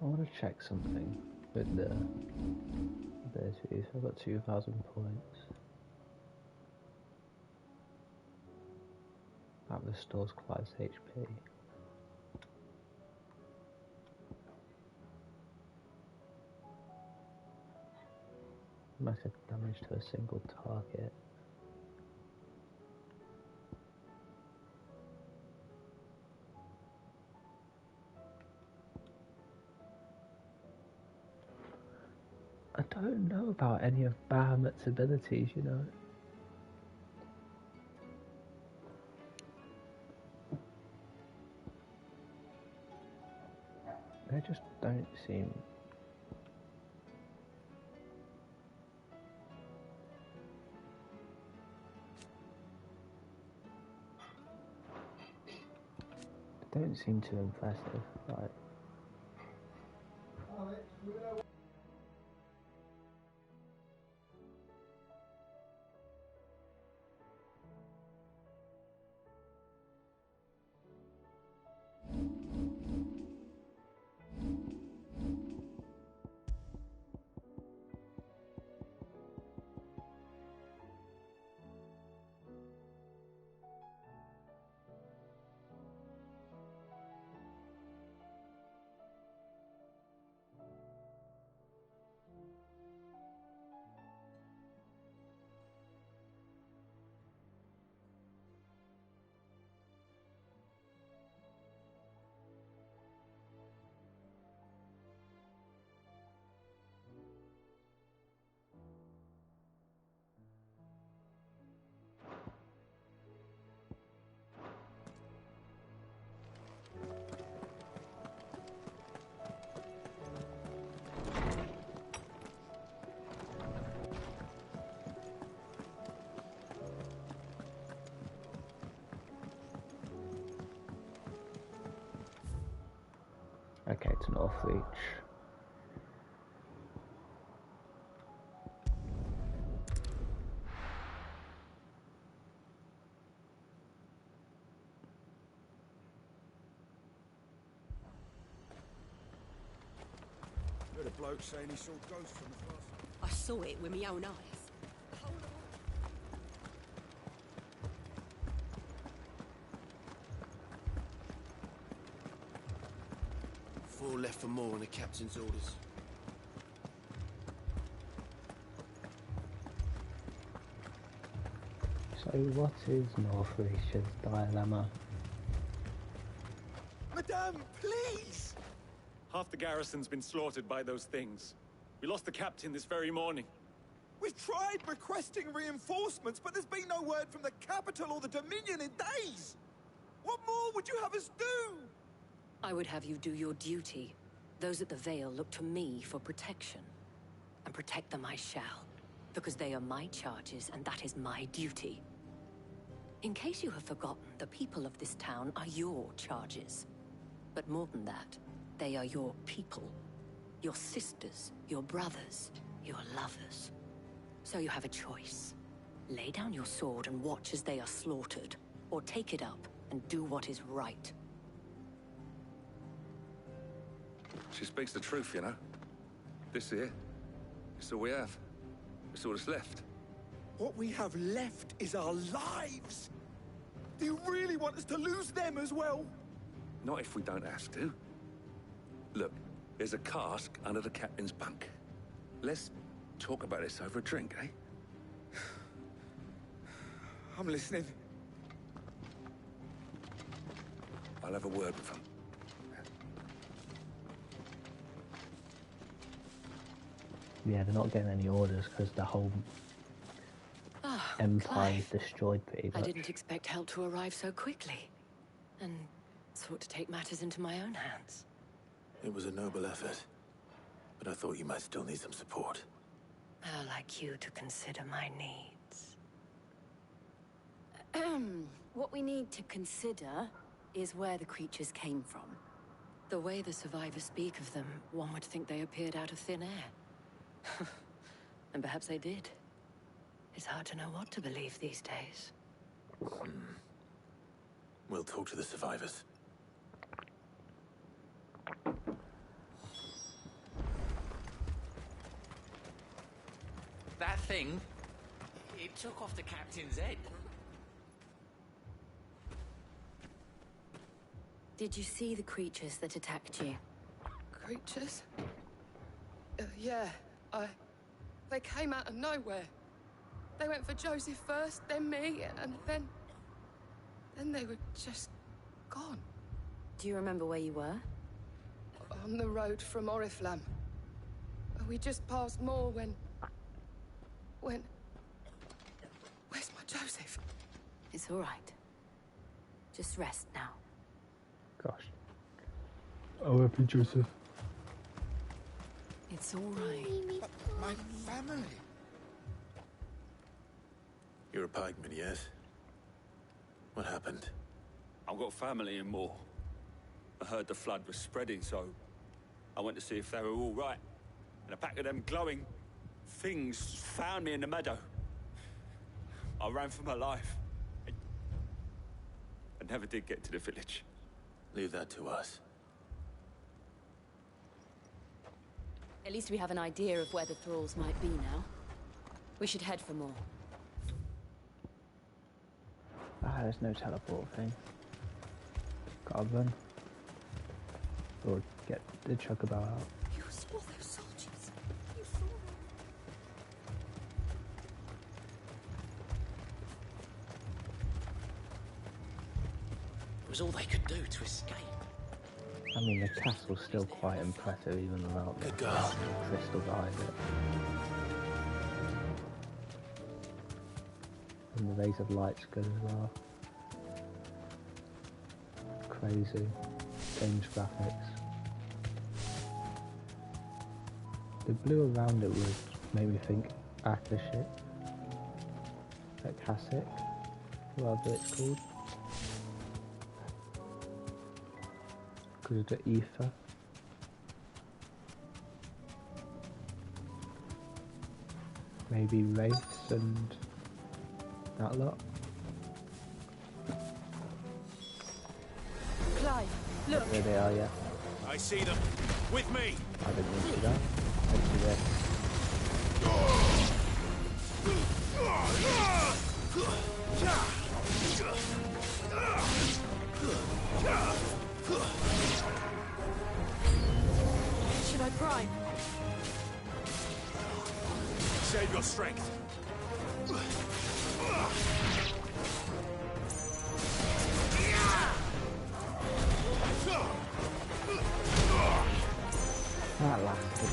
I want to check something with the abilities. I've got 2,000 points. That restores Clive's HP. Massive damage to a single target. I don't know about any of Bahamut's abilities, you know. They just don't seem... They don't seem too impressive, like... Okay, to North Reach. Heard a bloke saying he saw ghosts from the far side. I saw it with my own eyes. 4 left for more on the captain's orders. So what is North Reach's dilemma? Madame, please! Half the garrison's been slaughtered by those things. We lost the captain this very morning. We've tried requesting reinforcements, but there's been no word from the capital or the Dominion in days! What more would you have us do? I would have you do your duty. Those at the Vale look to me for protection. And protect them I shall. Because they are my charges, and that is my duty. In case you have forgotten, the people of this town are your charges. But more than that, they are your people. Your sisters, your brothers, your lovers. So you have a choice. Lay down your sword and watch as they are slaughtered. Or take it up and do what is right. She speaks the truth, you know. This here, it's all we have. It's all that's left. What we have left is our lives! Do you really want us to lose them as well? Not if we don't have to. Look, there's a cask under the captain's bunk. Let's talk about this over a drink, eh? I'm listening. I'll have a word with him. Yeah, they're not getting any orders because the whole empire is destroyed pretty much. I didn't expect help to arrive so quickly. And sought to take matters into my own hands. It was a noble effort, but I thought you might still need some support. I'd like you to consider my needs. What we need to consider is where the creatures came from. The way the survivors speak of them, one would think they appeared out of thin air. And perhaps they did. It's hard to know what to believe these days. We'll talk to the survivors. That thing, it took off the captain's head. Did you see the creatures that attacked you? Creatures? Yeah, they came out of nowhere. They went for Joseph first, then me, and then they were just gone. Do you remember where you were? On the road from Oriflamme. We just passed Moor when... Where's my Joseph? It's all right. Just rest now. Gosh. Oh, happy Joseph. It's all right. My family. You're a pikeman, yes? What happened? I've got family in Moor. I heard the flood was spreading, so I went to see if they were all right. And a pack of them glowing things found me in the meadow. I ran for my life. I never did get to the village. Leave that to us. At least we have an idea of where the thralls might be now. We should head for more. There's no teleport thing. Gotta run. Or get the chocobo out. You saw those soldiers. You saw them. It was all they could do to escape. I mean, the castle's still quite impressive, even without the crystal behind it. And the rays of light's good as well. Crazy. Change graphics. The blue around it would make me think Akashik. Akashic, whatever it's called. Because of the ether. maybe Race and that lot. Clive, look. There they are, yeah. I see them. With me. I didn't want to see that. Let's see that. Should I prime? Save your strength. That lasted.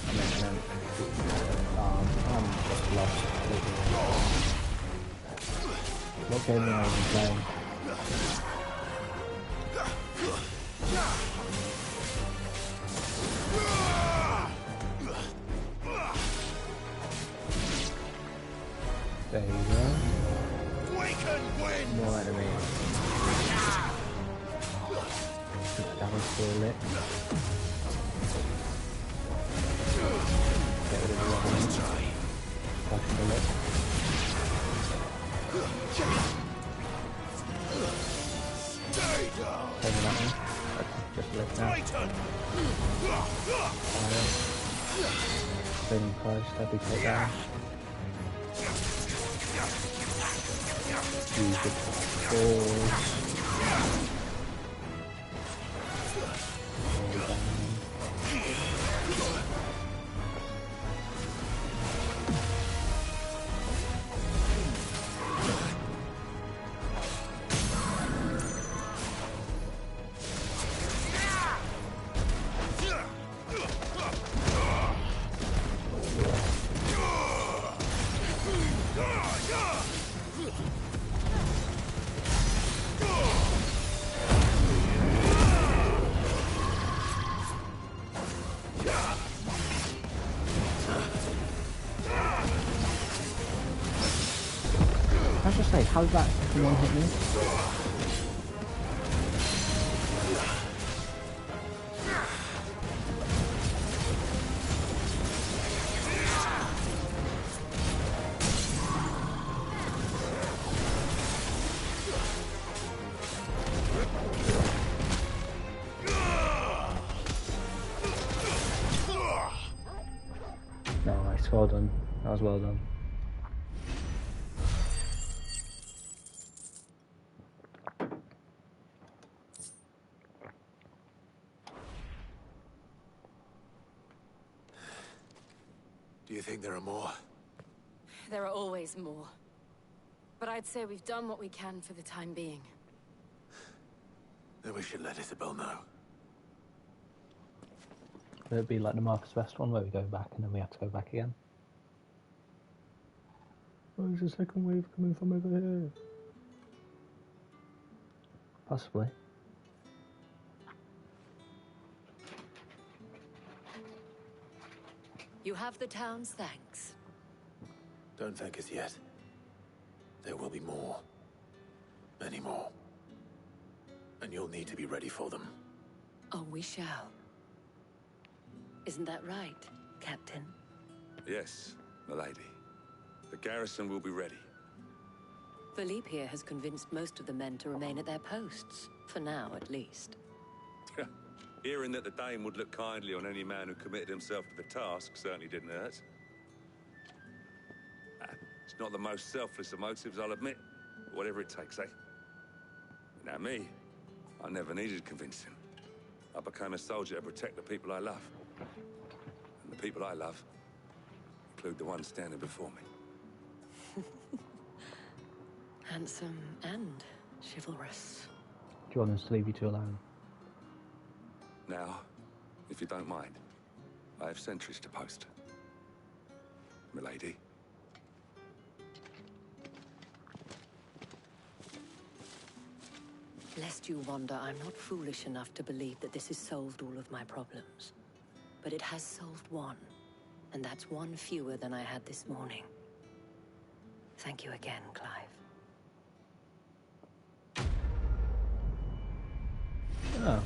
And then I'm just lost. What game am I even playing? There you go. More enemies. That was still lit. Get rid of the weapons. Flash the lit. Over that one. That's just lit now. Flaming close, that'd be cut down. Use it for how did that one hit me? Nice, well done. That was well done. Do you think there are more? There are always more. But I'd say we've done what we can for the time being. Then we should let Isabel know. Could it be like the Marcus West one where we go back and then we have to go back again? Oh, there's a second wave coming from over here. Possibly. You have the town's thanks. Don't thank us yet. There will be more. Many more. And you'll need to be ready for them. Oh, we shall. Isn't that right, Captain? Yes, milady. The garrison will be ready. Philippe here has convinced most of the men to remain at their posts. For now, at least. Hearing that the Dane would look kindly on any man who committed himself to the task certainly didn't hurt. It's not the most selfless of motives, I'll admit. But whatever it takes, eh? Now me, I never needed convincing. I became a soldier to protect the people I love. And the people I love include the ones standing before me. Handsome and chivalrous. Do you want us to leave you two alone? Now, if you don't mind, I have sentries to post. Milady. Lest you wonder, I'm not foolish enough to believe that this has solved all of my problems. But it has solved one, and that's one fewer than I had this morning. Thank you again, Clive. Oh,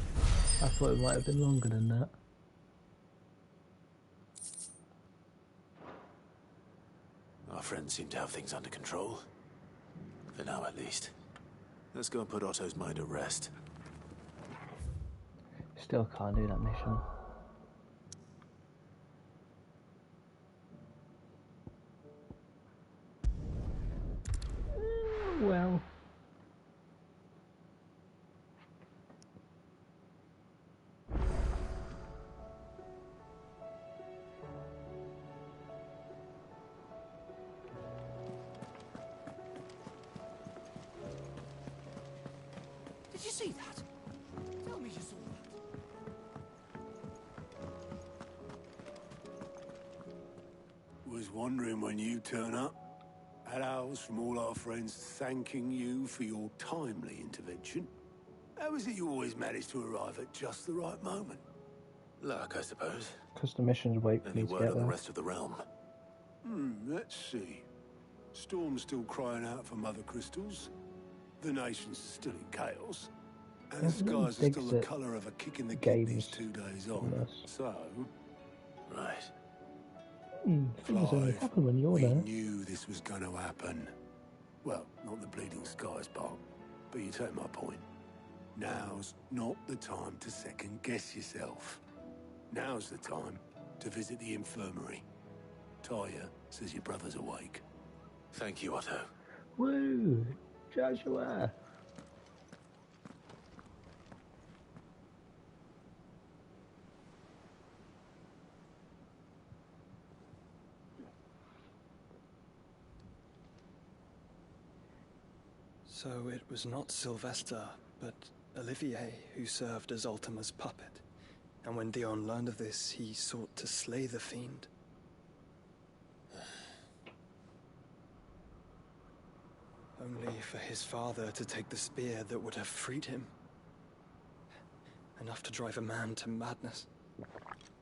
I thought it might have been longer than that. friends seem to have things under control. For now, at least. Let's go and put Otto's mind at rest. Still can't do that mission. Well. Did you see that? Tell me you saw that. Was wondering when you turn up. Had owls from all our friends thanking you for your timely intervention. How is it you always manage to arrive at just the right moment? Luck, I suppose. Because the missions wait for Any me to word get on the there. rest of the realm? Let's see. Storm's still crying out for mother crystals. The nations are still in chaos. And the skies are still the colour of a kick in the kidneys 2 days on. So... Right. Things only happen when you're we there. knew this was going to happen. Well, not the bleeding skies part, but you take my point. Now's not the time to second-guess yourself. Now's the time to visit the infirmary. Talia says your brother's awake. Thank you, Otto. Woo! Joshua! So it was not Sylvester, but Olivier who served as Ultima's puppet. And when Dion learned of this, he sought to slay the fiend. Only for his father to take the spear that would have freed him. Enough to drive a man to madness.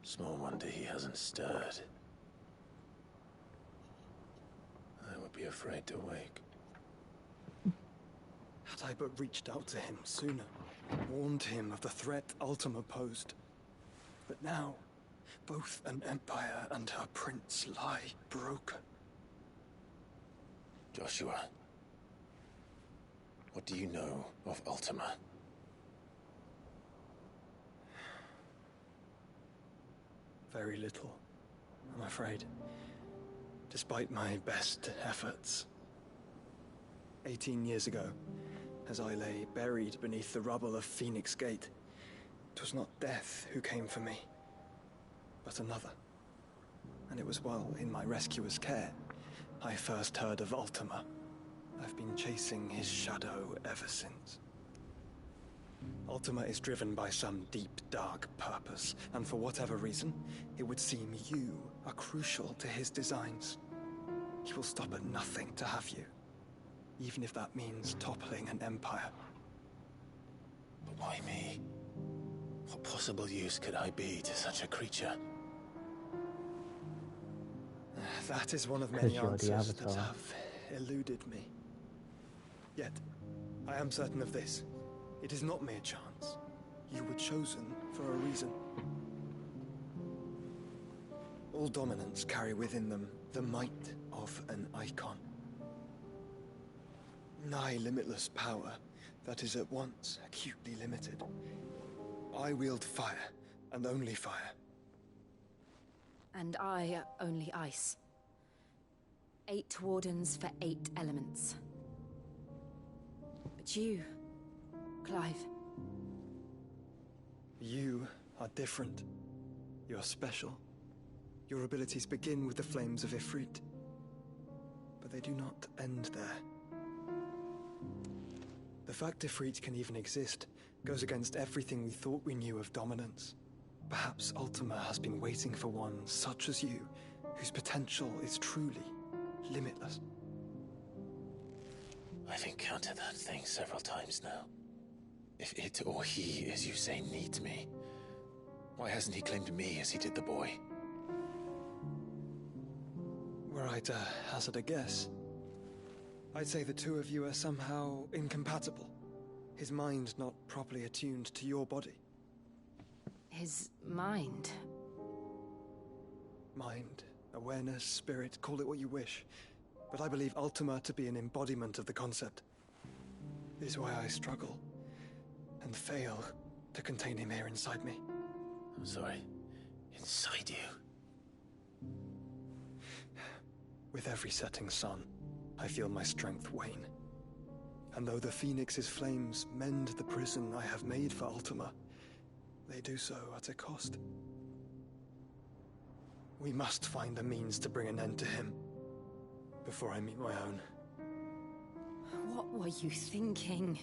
Small wonder he hasn't stirred. I would be afraid to wake. Had I but reached out to him sooner, warned him of the threat Ultima posed. But now, both an empire and her prince lie broken. Joshua, what do you know of Ultima? Very little, I'm afraid. Despite my best efforts. 18 years ago, as I lay buried beneath the rubble of Phoenix Gate, it was not death who came for me, but another. And it was while in my rescuer's care, I first heard of Ultima. I've been chasing his shadow ever since. Ultima is driven by some deep, dark purpose, and for whatever reason, it would seem you are crucial to his designs. He will stop at nothing to have you, even if that means toppling an empire. But why me? What possible use could I be to such a creature? That is one of many you're the answers that Avatar. have eluded me. Yet, I am certain of this. It is not mere chance. You were chosen for a reason. All dominants carry within them the might of an icon. Nigh limitless power that is at once acutely limited. I wield fire, and only fire. And I only ice. 8 wardens for 8 elements. But you, Clive. You are different. You're special. Your abilities begin with the flames of Ifrit. But they do not end there. The fact Ifrit can even exist goes against everything we thought we knew of dominance. Perhaps Ultima has been waiting for one such as you, whose potential is truly limitless. I've encountered that thing several times now. If it or he, as you say, needs me, why hasn't he claimed me as he did the boy? Were I to hazard a guess, I'd say the two of you are somehow incompatible. His mind not properly attuned to your body. His mind. Mind, awareness, spirit, call it what you wish. but I believe Ultima to be an embodiment of the concept. This is why I struggle and fail to contain him here inside me. I'm sorry. Inside you? With every setting sun, I feel my strength wane. And though the Phoenix's flames mend the prison I have made for Ultima, they do so at a cost. We must find a means to bring an end to him before I meet my own. What were you thinking?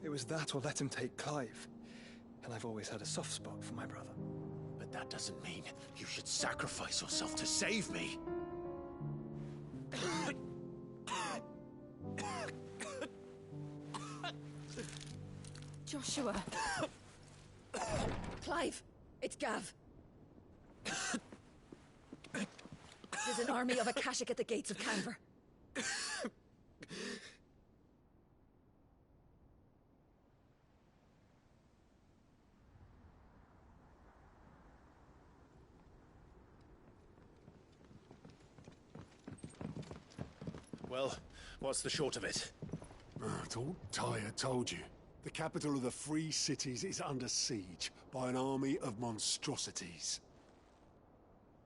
It was that or let him take Clive. And I've always had a soft spot for my brother. But that doesn't mean you should sacrifice yourself to save me. Joshua. Clive, it's Gav. There's an army of Akashic at the gates of Canver. Well, what's the short of it? I thought Tyre told you. The capital of the Free Cities is under siege by an army of monstrosities.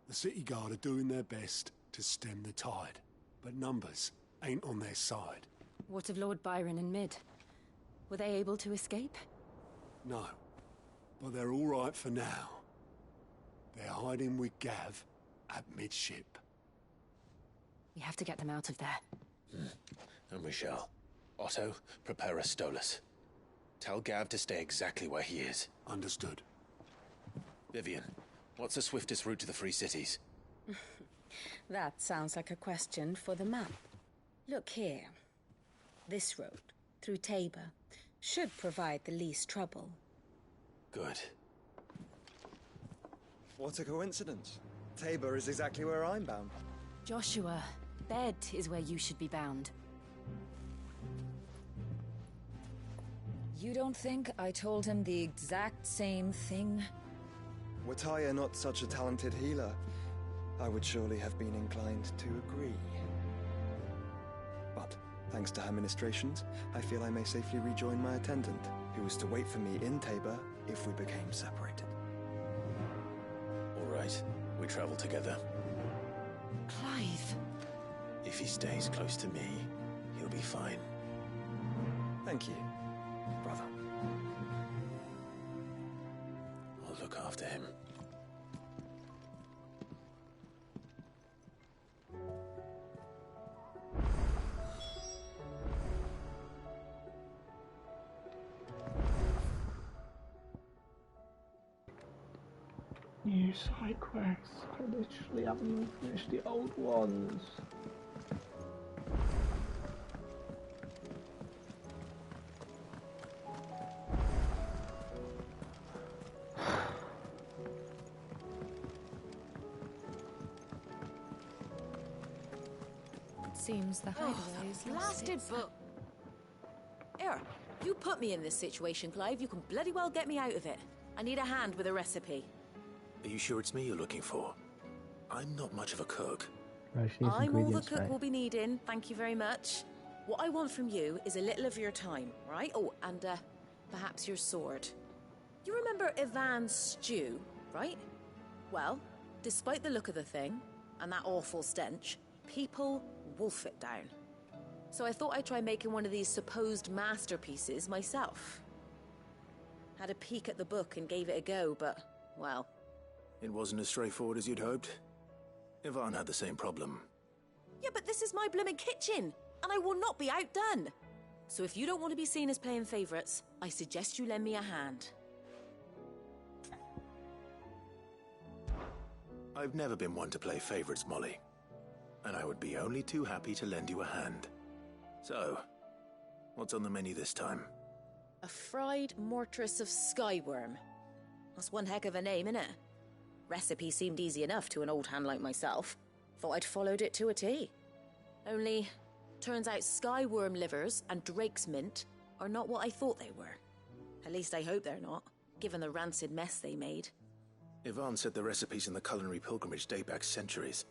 The city guard are doing their best to stem the tide, but numbers ain't on their side. What of Lord Byron and Mid? Were they able to escape? No, but they're all right for now. They're hiding with Gav at midship. We have to get them out of there. And we shall. Otto, prepare a Stolas. Tell Gav to stay exactly where he is. Understood. Vivian, what's the swiftest route to the Free Cities? That sounds like a question for the map. Look here. This road, through Tabor, should provide the least trouble. Good. What a coincidence. Tabor is exactly where I'm bound. Joshua, Bed is where you should be bound. You don't think I told him the exact same thing? Were Tyre not such a talented healer, I would surely have been inclined to agree. But, thanks to her ministrations, I feel I may safely rejoin my attendant, who was to wait for me in Tabor if we became separated. All right, we travel together. Clive! If he stays close to me, he'll be fine. Thank you, brother. I'll look after him. New side quests. I literally haven't even finished the old ones. Seems the hideaway is Blasted book. Here, you put me in this situation, Clive. You can bloody well get me out of it. I need a hand with a recipe. Are you sure it's me you're looking for? I'm not much of a cook. I'm all the cook will be needing, thank you very much. What I want from you is a little of your time, right? Oh, and perhaps your sword. You remember Ivan's stew, right? Well, despite the look of the thing, and that awful stench, people wolf it down. So I thought I'd try making one of these supposed masterpieces myself. Had a peek at the book and gave it a go, but, well... It wasn't as straightforward as you'd hoped. Ivan had the same problem. Yeah, but this is my blimmin' kitchen, and I will not be outdone. So if you don't want to be seen as playing favourites, I suggest you lend me a hand. I've never been one to play favourites, Molly. And I would be only too happy to lend you a hand. So, what's on the menu this time? A fried mortress of skyworm. That's one heck of a name, innit? Recipe seemed easy enough to an old hand like myself. Thought I'd followed it to a T. Only, turns out skyworm livers and drake's mint are not what I thought they were. At least I hope they're not, given the rancid mess they made. Ivan said the recipes in the culinary pilgrimage date back centuries.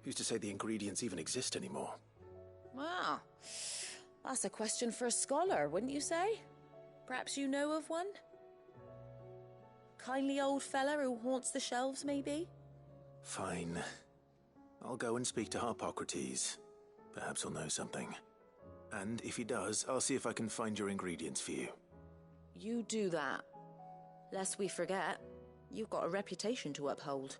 Who's to say the ingredients even exist anymore? Wow. That's a question for a scholar, wouldn't you say? Perhaps you know of one? Kindly old fella who haunts the shelves, maybe? Fine. I'll go and speak to Harpocrates. Perhaps he'll know something. And if he does, I'll see if I can find your ingredients for you. You do that. Lest we forget, you've got a reputation to uphold.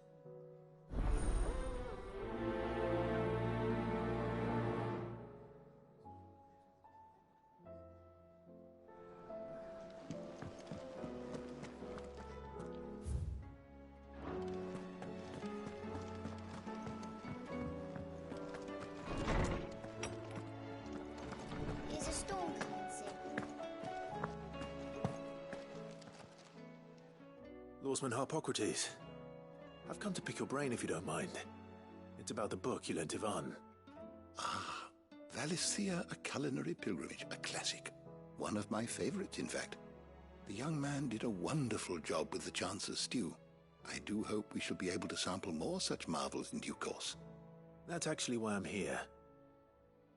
Is a storm commencing? Lawsman Harpocrates. I've come to pick your brain if you don't mind. It's about the book you lent Ivan. Ah, Valisthea, A Culinary Pilgrimage, a classic. One of my favorites, in fact. The young man did a wonderful job with the Chance's stew. I do hope we shall be able to sample more such marvels in due course. That's actually why I'm here.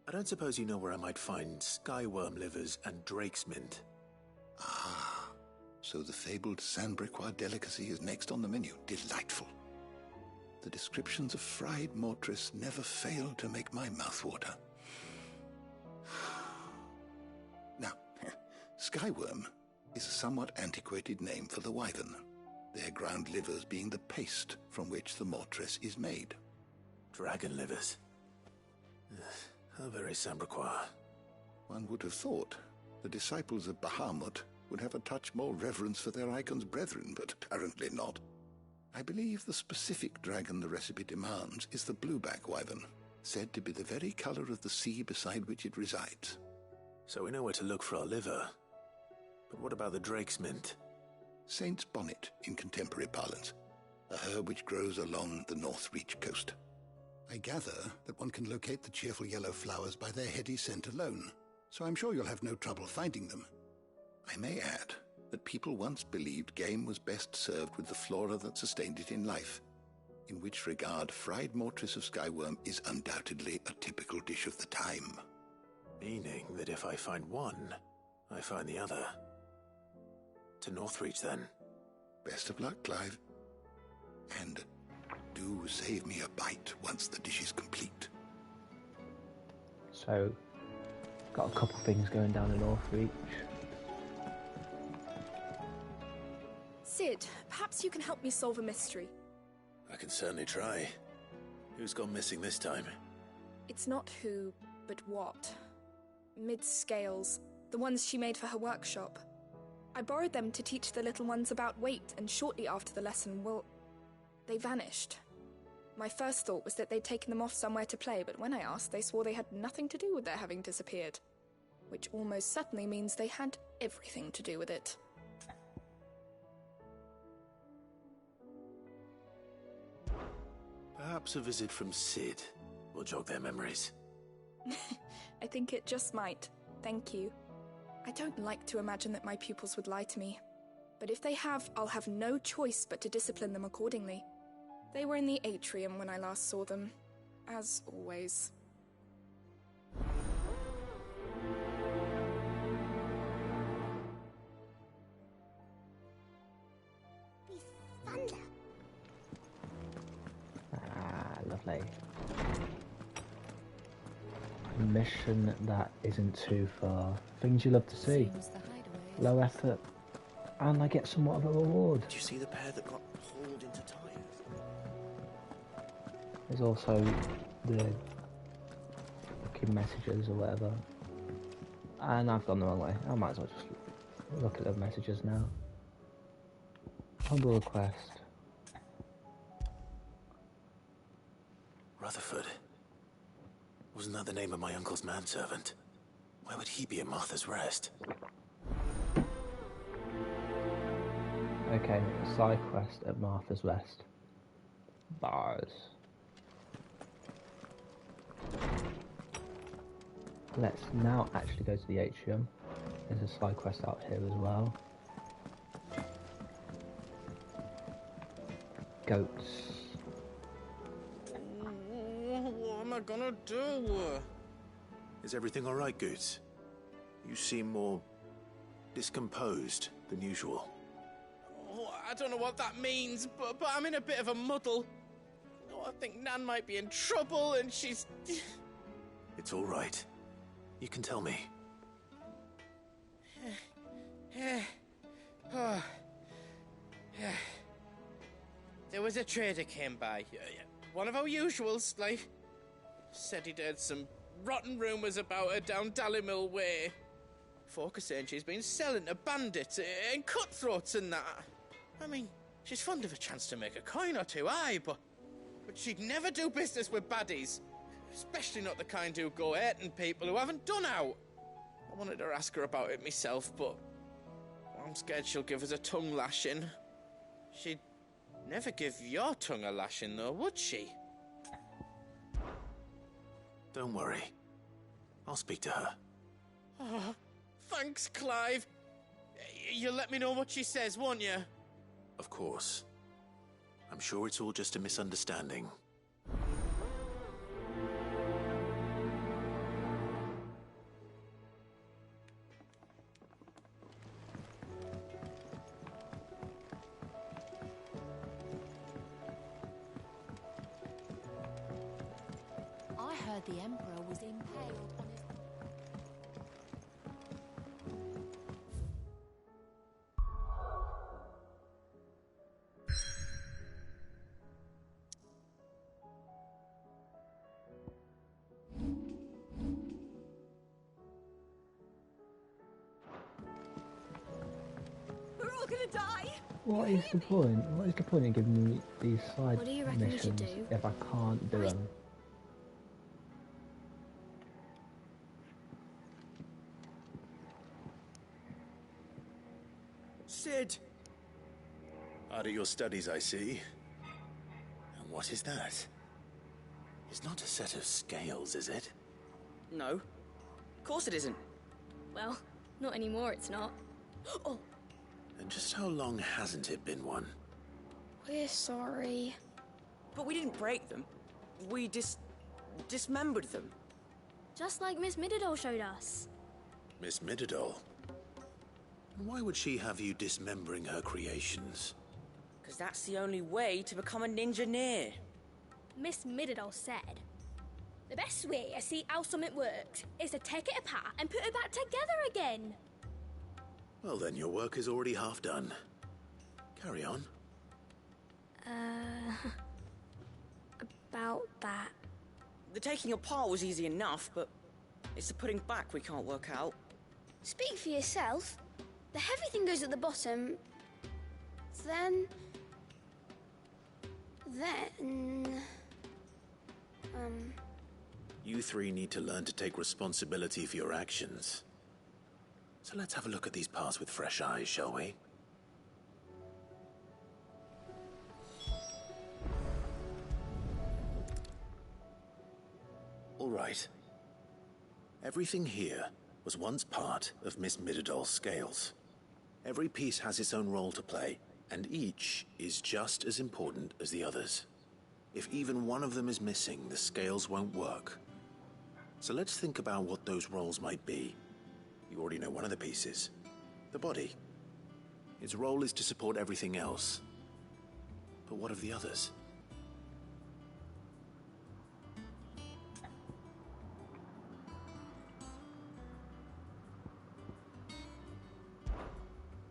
I don't suppose you know where I might find skyworm livers and drake's mint. Ah, so the fabled Sandbricois delicacy is next on the menu. Delightful. The descriptions of fried mortress never fail to make my mouth water. Now, skyworm is a somewhat antiquated name for the wyvern, their ground livers being the paste from which the mortress is made. Dragon livers. How very Sandbricois. One would have thought the disciples of Bahamut would have a touch more reverence for their icon's brethren, but apparently not. I believe the specific dragon the recipe demands is the blueback wyvern, said to be the very color of the sea beside which it resides. So we know where to look for our liver. But what about the drake's mint? Saint's bonnet in contemporary parlance, a herb which grows along the North Reach coast. I gather that one can locate the cheerful yellow flowers by their heady scent alone, so I'm sure you'll have no trouble finding them. I may add that people once believed game was best served with the flora that sustained it in life, in which regard fried mortress of skyworm is undoubtedly a typical dish of the time. Meaning that if I find one, I find the other. To Northreach, then. Best of luck, Clive. And do save me a bite once the dish is complete. So, got a couple things going down in Northreach. Sid, perhaps you can help me solve a mystery. I can certainly try. Who's gone missing this time? It's not who, but what. Mid's scales, the ones she made for her workshop. I borrowed them to teach the little ones about weight, and shortly after the lesson, well, they vanished. My first thought was that they'd taken them off somewhere to play, but when I asked, they swore they had nothing to do with their having disappeared. Which almost certainly means they had everything to do with it. Perhaps a visit from Sid will jog their memories. I think it just might. Thank you. I don't like to imagine that my pupils would lie to me. But if they have, I'll have no choice but to discipline them accordingly. They were in the atrium when I last saw them, as always. Thunder. Ah, lovely. A mission that isn't too far. Things you love to see. Low effort, and I get somewhat of a reward. Did you see the pair that got hauled into time? There's also the fucking messages or whatever. And I've gone the wrong way. I might as well just look at the messages now. Humble request. Rutherford. Wasn't that the name of my uncle's manservant? Why would he be at Martha's Rest? Okay, a side quest at Martha's Rest. Bars. Let's now actually go to the atrium. There's a side quest out here as well. Goats. gonna do? Is everything all right, Goots? You seem more discomposed than usual. Oh, I don't know what that means, but I'm in a bit of a muddle. Oh, I think Nan might be in trouble, and she's... It's all right. You can tell me. Oh. There was a trader came by. One of our usuals, like. Said he'd heard some rotten rumours about her down Dallimil Way. Folk are saying she's been selling to bandits and cutthroats and that. I mean, she's fond of a chance to make a coin or two, aye, but she'd never do business with baddies. Especially not the kind who go hurting people who haven't done out. I wanted to ask her about it myself, but I'm scared she'll give us a tongue lashing. She'd never give your tongue a lashing, though, would she? Don't worry. I'll speak to her. Oh, thanks, Clive. You'll let me know what she says, won't you? Of course. I'm sure it's all just a misunderstanding. I heard the Emperor was impaled on his... We're all gonna die! What is the point? What is the point in giving me these side What do you reckon we should missions do? if I can't do them? Sid! Hard at your studies, I see. And what is that? It's not a set of scales, is it? No. Of course it isn't. Well, not anymore, it's not. Oh, And just how long hasn't it been one? we're sorry. But we didn't break them. We dismembered them. Just like Miss Mididol showed us. Miss Mididol? And why would she have you dismembering her creations? Because that's the only way to become a ninja-neer. Miss Mididol said, the best way to see how something works is to take it apart and put it back together again. Well then, your work is already half done. Carry on. About that. The taking apart was easy enough, but it's the putting back we can't work out. Speak for yourself. The heavy thing goes at the bottom. Then... You three need to learn to take responsibility for your actions. So let's have a look at these parts with fresh eyes, shall we? All right. Everything here was once part of Miss Mididol's scales. Every piece has its own role to play, and each is just as important as the others. If even one of them is missing, the scales won't work. So let's think about what those roles might be. You already know one of the pieces. The body. Its role is to support everything else. But what of the others?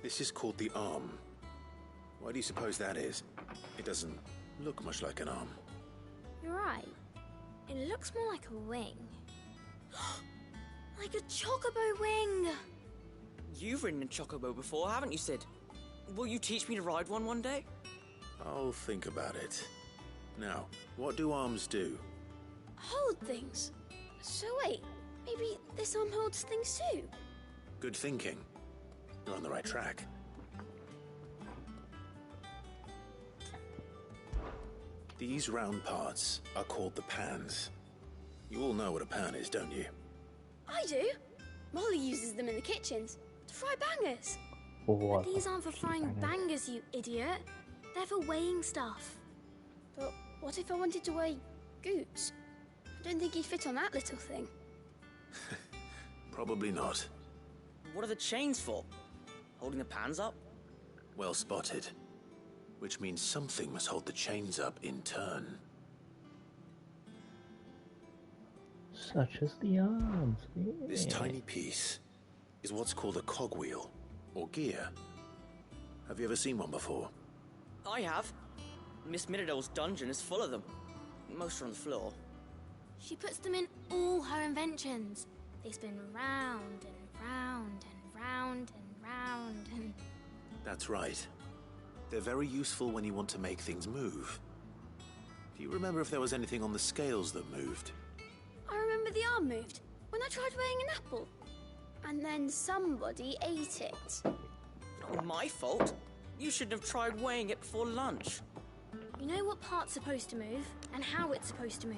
This is called the arm. Why do you suppose that is? It doesn't look much like an arm. You're right. It looks more like a wing. Like a chocobo wing! You've ridden a chocobo before, haven't you, Sid? Will you teach me to ride one day? I'll think about it. Now, what do arms do? Hold things. So wait, maybe this arm holds things too? Good thinking. You're on the right track. These round parts are called the pans. You all know what a pan is, don't you? I do. Molly uses them in the kitchens to fry bangers. What? But these aren't for frying bangers, you idiot. They're for weighing stuff. But what if I wanted to weigh Goots? I don't think he'd fit on that little thing. Probably not. What are the chains for? Holding the pans up? Well spotted. Which means something must hold the chains up in turn. Such as the arms. Yeah. This tiny piece is what's called a cogwheel, or gear. Have you ever seen one before? I have. Miss Miradol's dungeon is full of them. Most are on the floor. She puts them in all her inventions. They spin round and round and round and round and... That's right. They're very useful when you want to make things move. Do you remember if there was anything on the scales that moved? I remember the arm moved when I tried weighing an apple. And then somebody ate it. Not my fault. You should have tried weighing it before lunch. You know what part's supposed to move and how it's supposed to move.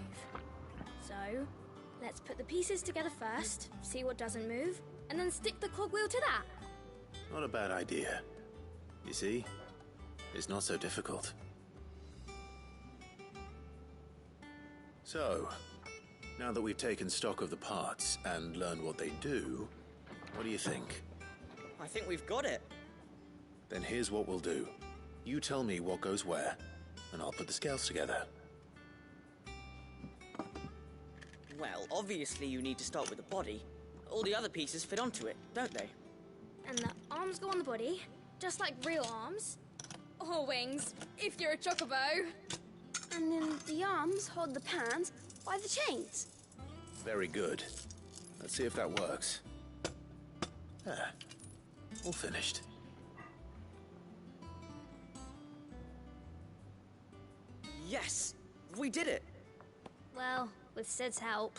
So, let's put the pieces together first, see what doesn't move, and then stick the cogwheel to that. Not a bad idea. You see? It's not so difficult. So, now that we've taken stock of the parts and learned what they do, what do you think? I think we've got it. Then here's what we'll do. You tell me what goes where, and I'll put the scales together. Well, obviously you need to start with the body. All the other pieces fit onto it, don't they? And the arms go on the body, just like real arms. Or wings, if you're a chocobo. And then the arms hold the pans by the chains. Very good. Let's see if that works. Ah, all finished. Yes! We did it! Well, with Sid's help.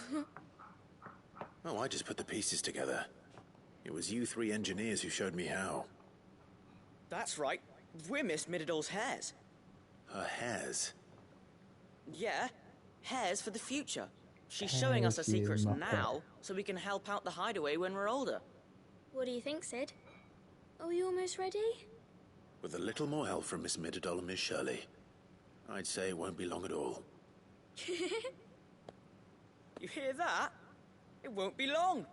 Oh, I just put the pieces together. It was you three engineers who showed me how. That's right. We're Miss Miradol's hairs. Her hairs? Yeah, hairs for the future. She's showing us her secrets now, so we can help out the hideaway when we're older. What do you think, Sid? Are we almost ready? With a little more help from Miss Miradol and Miss Shirley, I'd say it won't be long at all. You hear that? It won't be long.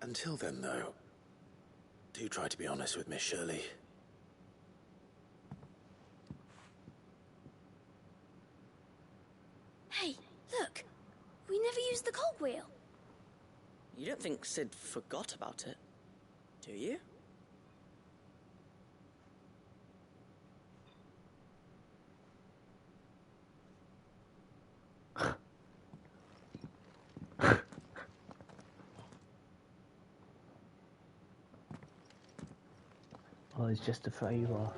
Until then, though, do try to be honest with Miss Shirley. Hey, look! We never used the cogwheel. You don't think Sid forgot about it, do you? Oh, it's just a favour.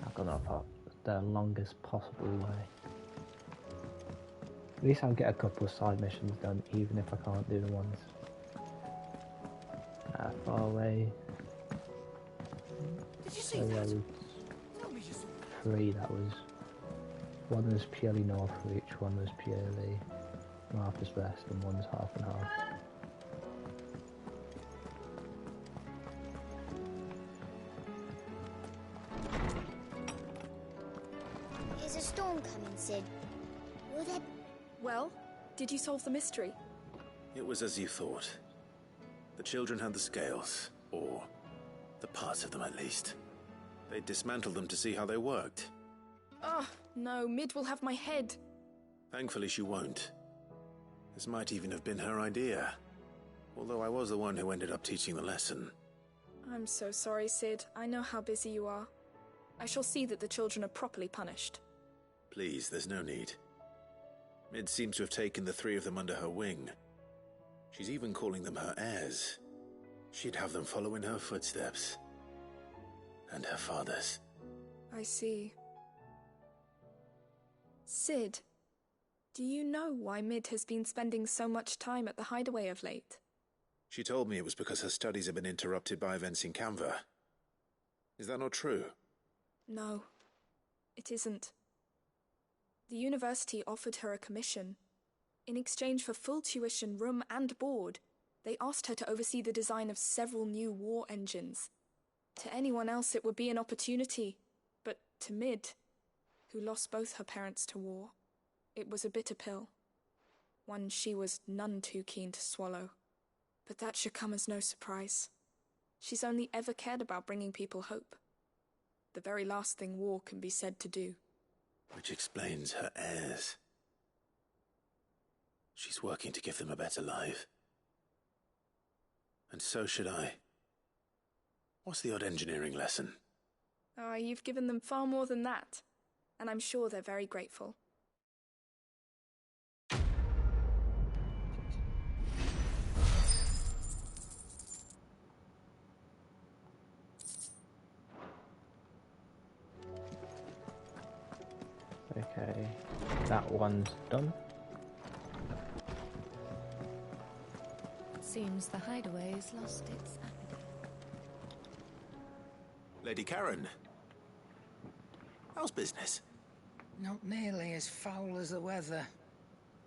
I've got that part the longest possible way. At least I'll get a couple of side missions done, even if I can't do the ones far away. Did you see that? Three, that was one was purely North Reach, one was purely Martha's Rest, and one's half and half. Is a storm coming, Sid? Will there... Well, did you solve the mystery? It was as you thought. The children had the scales, or the parts of them at least. They dismantled them to see how they worked. Oh, no, Mid will have my head. Thankfully she won't. This might even have been her idea. Although I was the one who ended up teaching the lesson. I'm so sorry, Sid. I know how busy you are. I shall see that the children are properly punished. Please, there's no need. Mid seems to have taken the three of them under her wing. She's even calling them her heirs. She'd have them follow in her footsteps. And her father's. I see. Sid, do you know why Mid has been spending so much time at the hideaway of late? She told me it was because her studies have been interrupted by events in Canva. Is that not true? No, it isn't. The university offered her a commission. In exchange for full tuition, room and board, They asked her to oversee the design of several new war engines. To anyone else it would be an opportunity, but to Mid, who lost both her parents to war, it was a bitter pill. One she was none too keen to swallow. But that should come as no surprise. She's only ever cared about bringing people hope. The very last thing war can be said to do. Which explains her heirs. She's working to give them a better life. And so should I. What's the odd engineering lesson? Ah, you've given them far more than that. And I'm sure they're very grateful. Okay, that one's done. Seems the hideaway's lost its appetite. Lady Karen, how's business? Not nearly as foul as the weather.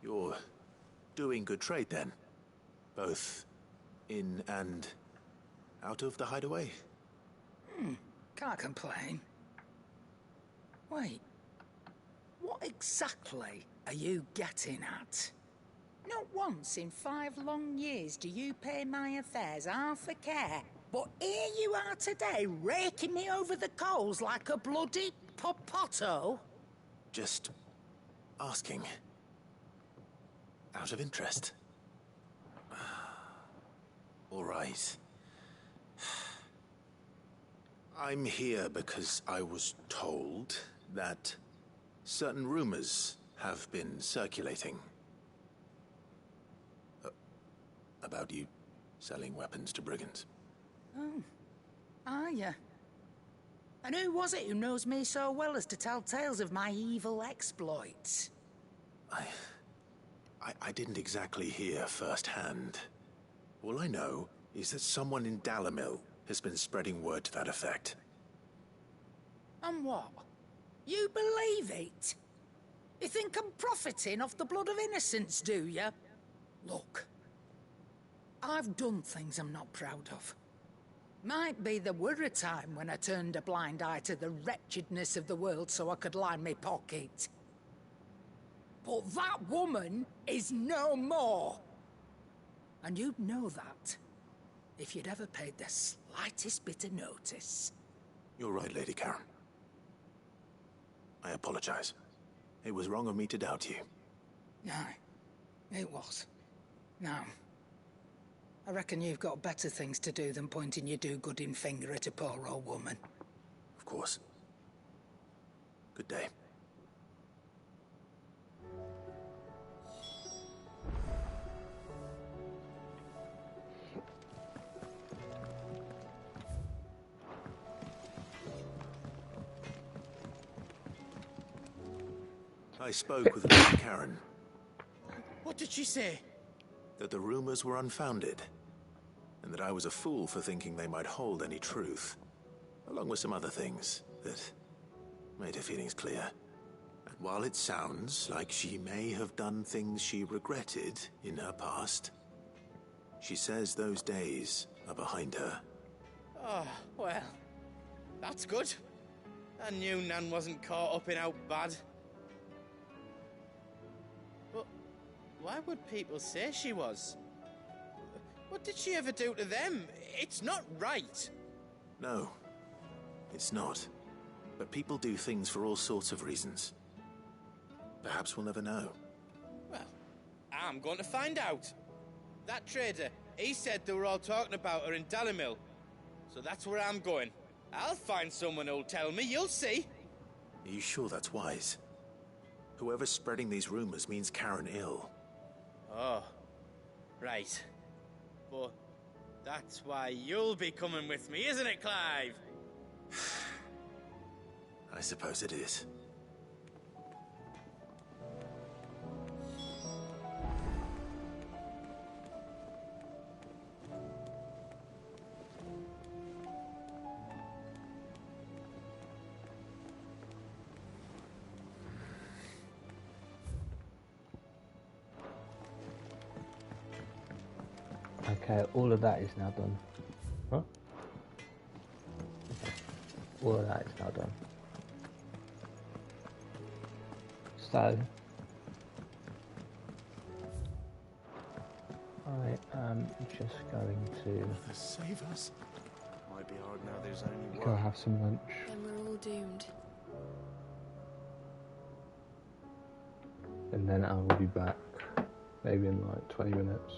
You're doing good trade then? Both in and out of the hideaway? Can't complain. Wait, what exactly are you getting at? Not once in 5 long years do you pay my affairs half a care, but here you are today, raking me over the coals like a bloody popoto? Just asking. Out of interest. All right. I'm here because I was told that certain rumors have been circulating. About you selling weapons to brigands. Oh, are you? And who was it who knows me so well as to tell tales of my evil exploits? I didn't exactly hear firsthand. All I know is that someone in Dalimil has been spreading word to that effect. And what? You believe it? You think I'm profiting off the blood of innocents, do you? Look, I've done things I'm not proud of. Might be there were a time when I turned a blind eye to the wretchedness of the world so I could line my pocket. But that woman is no more. And you'd know that if you'd ever paid the slightest bit of notice. You're right, Lady Karen. I apologize. It was wrong of me to doubt you. Aye, it was. Now, I reckon you've got better things to do than pointing your do-gooding finger at a poor old woman. Of course. Good day. I spoke with Lady Karen. What did she say? That the rumors were unfounded, and that I was a fool for thinking they might hold any truth, along with some other things that made her feelings clear. And while it sounds like she may have done things she regretted in her past, she says those days are behind her. Oh, well, that's good. I knew Nan wasn't caught up in how bad. But why would people say she was? What did she ever do to them? It's not right. No, it's not. But people do things for all sorts of reasons. Perhaps we'll never know. Well, I'm going to find out. That trader, he said they were all talking about her in Dalimil. So that's where I'm going. I'll find someone who'll tell me, you'll see. Are you sure that's wise? Whoever's spreading these rumors means Karen ill. Oh, right. But that's why you'll be coming with me, isn't it, Clive? I suppose it is. Okay, all of that is now done. Huh? All of that is now done. So, I am just going to Save us. Might be hard now. There's only go one. have some lunch. Then we're all doomed. And then I will be back, maybe in like 20 minutes.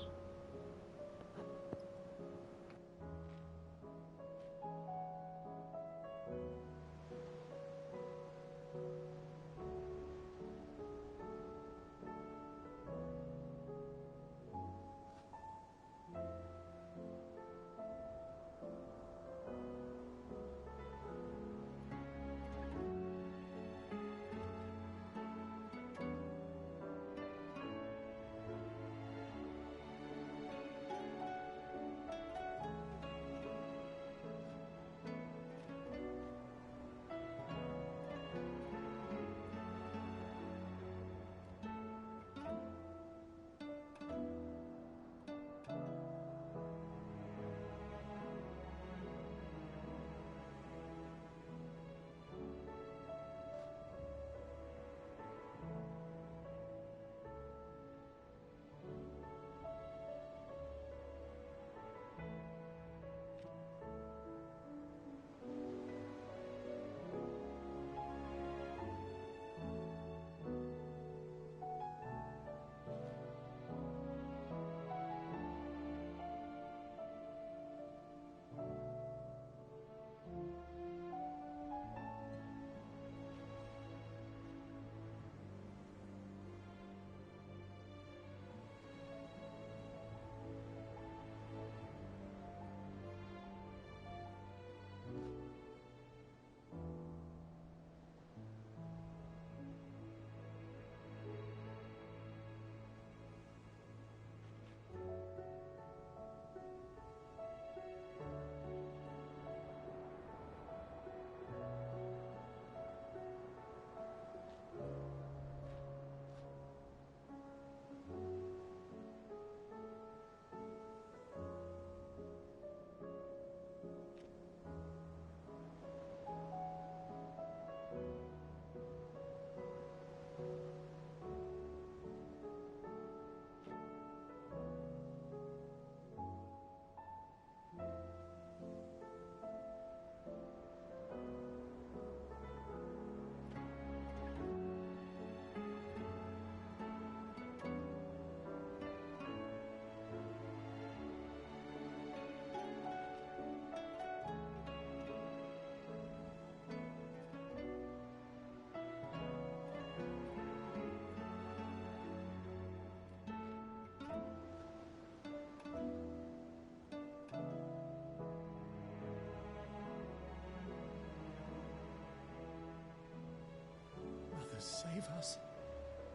Save us.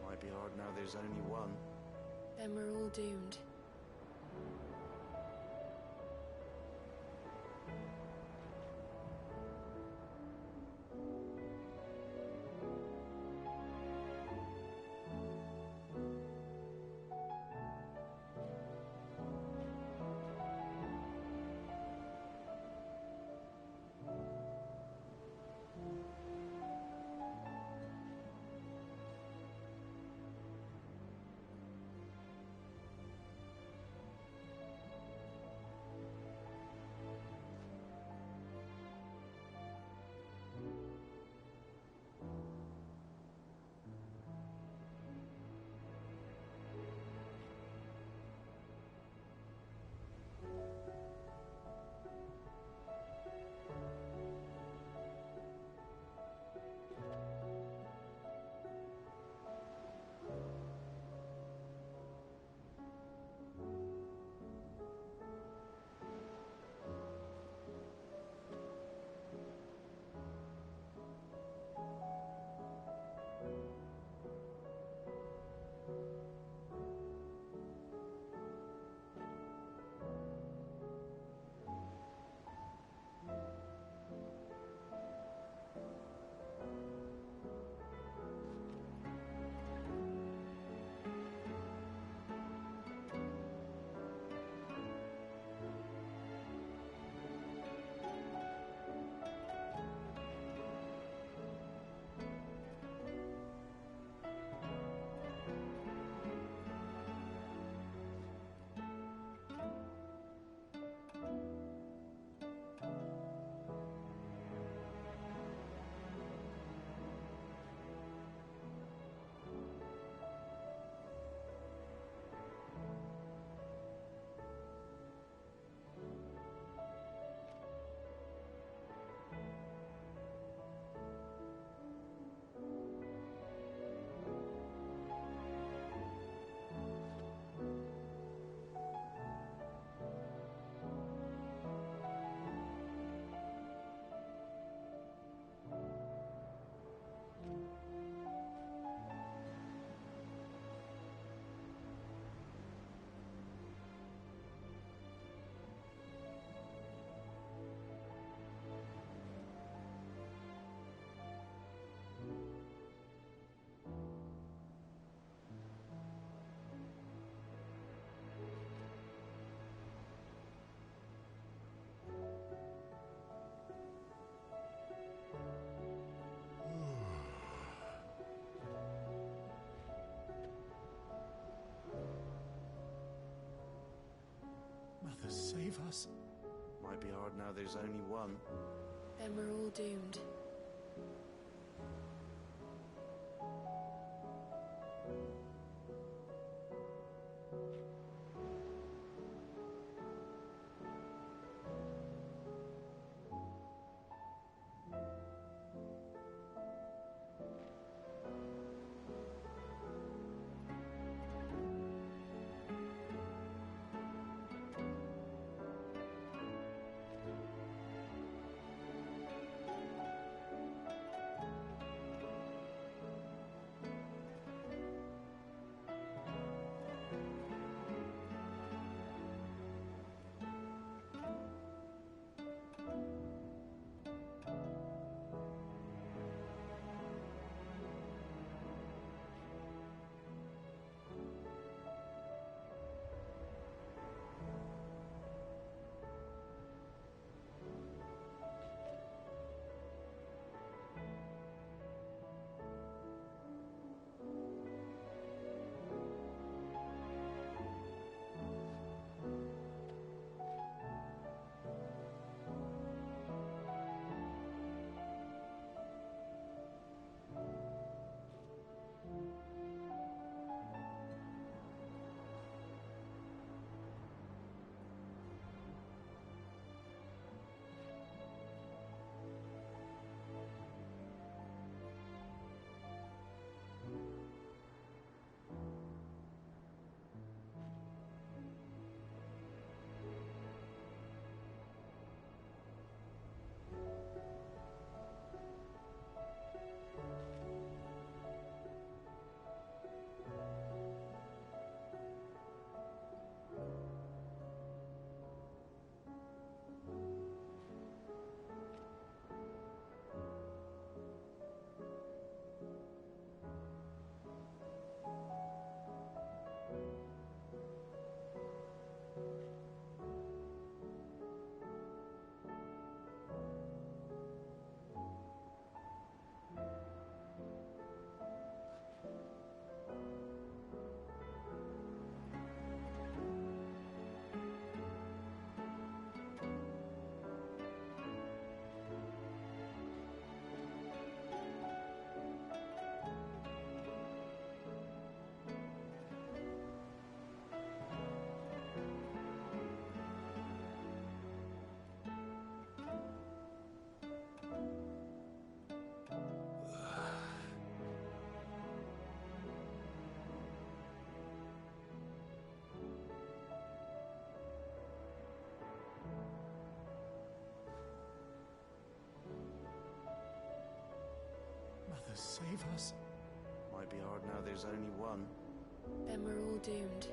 Might be hard now. There's only one. Then we're all doomed. Mother, save us. Might be hard now there's only one. Then we're all doomed. Mother, save us. Might be hard now there's only one. Then we're all doomed.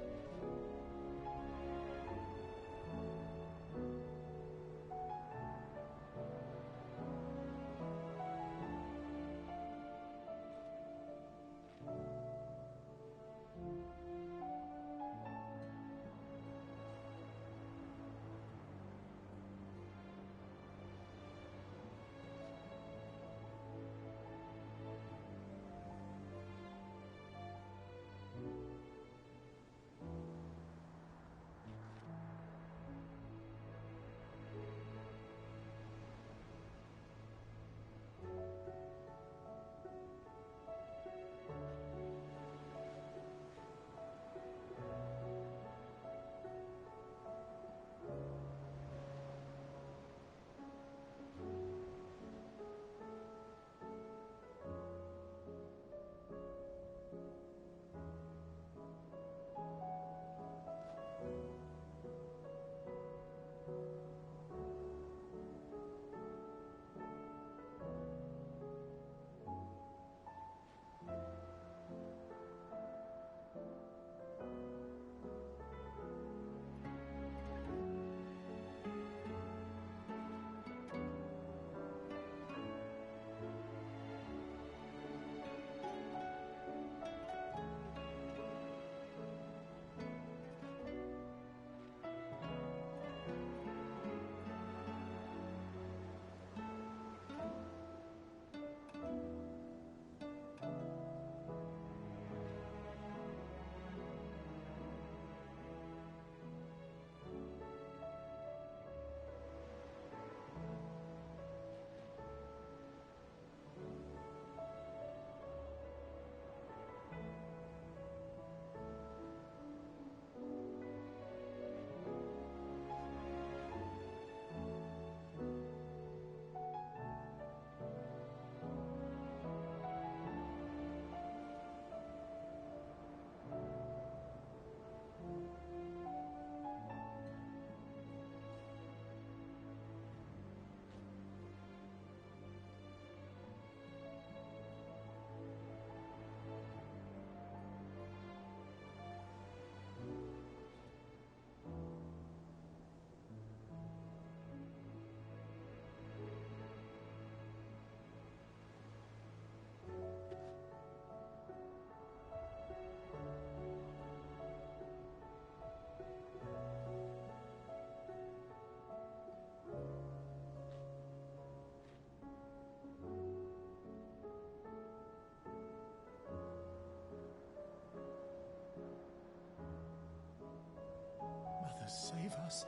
save us.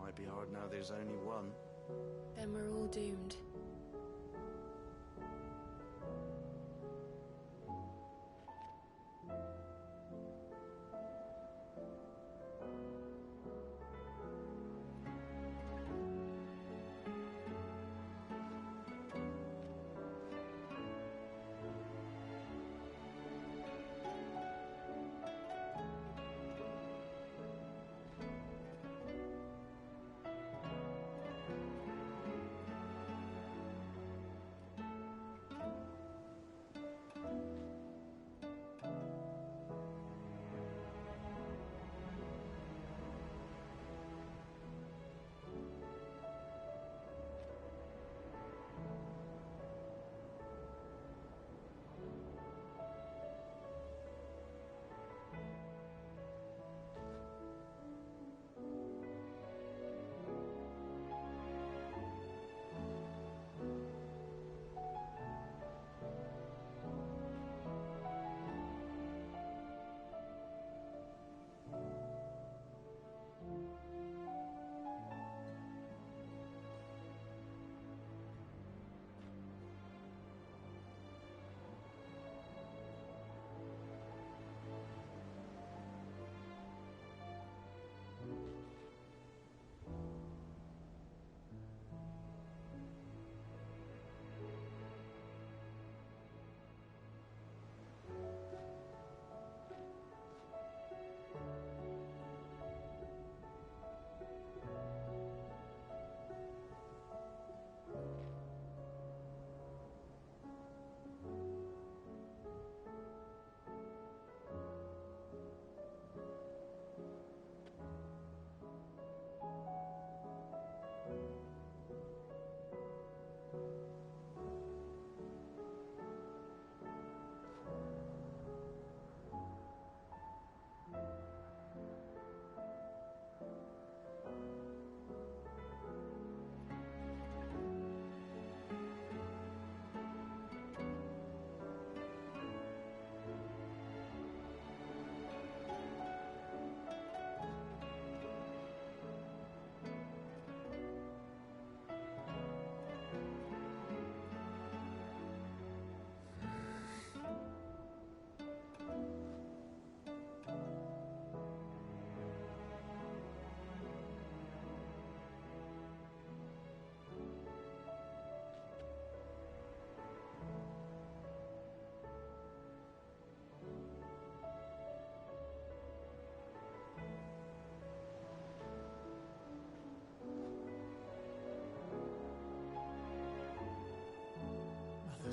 Might be hard now there's only one. Then we're all doomed.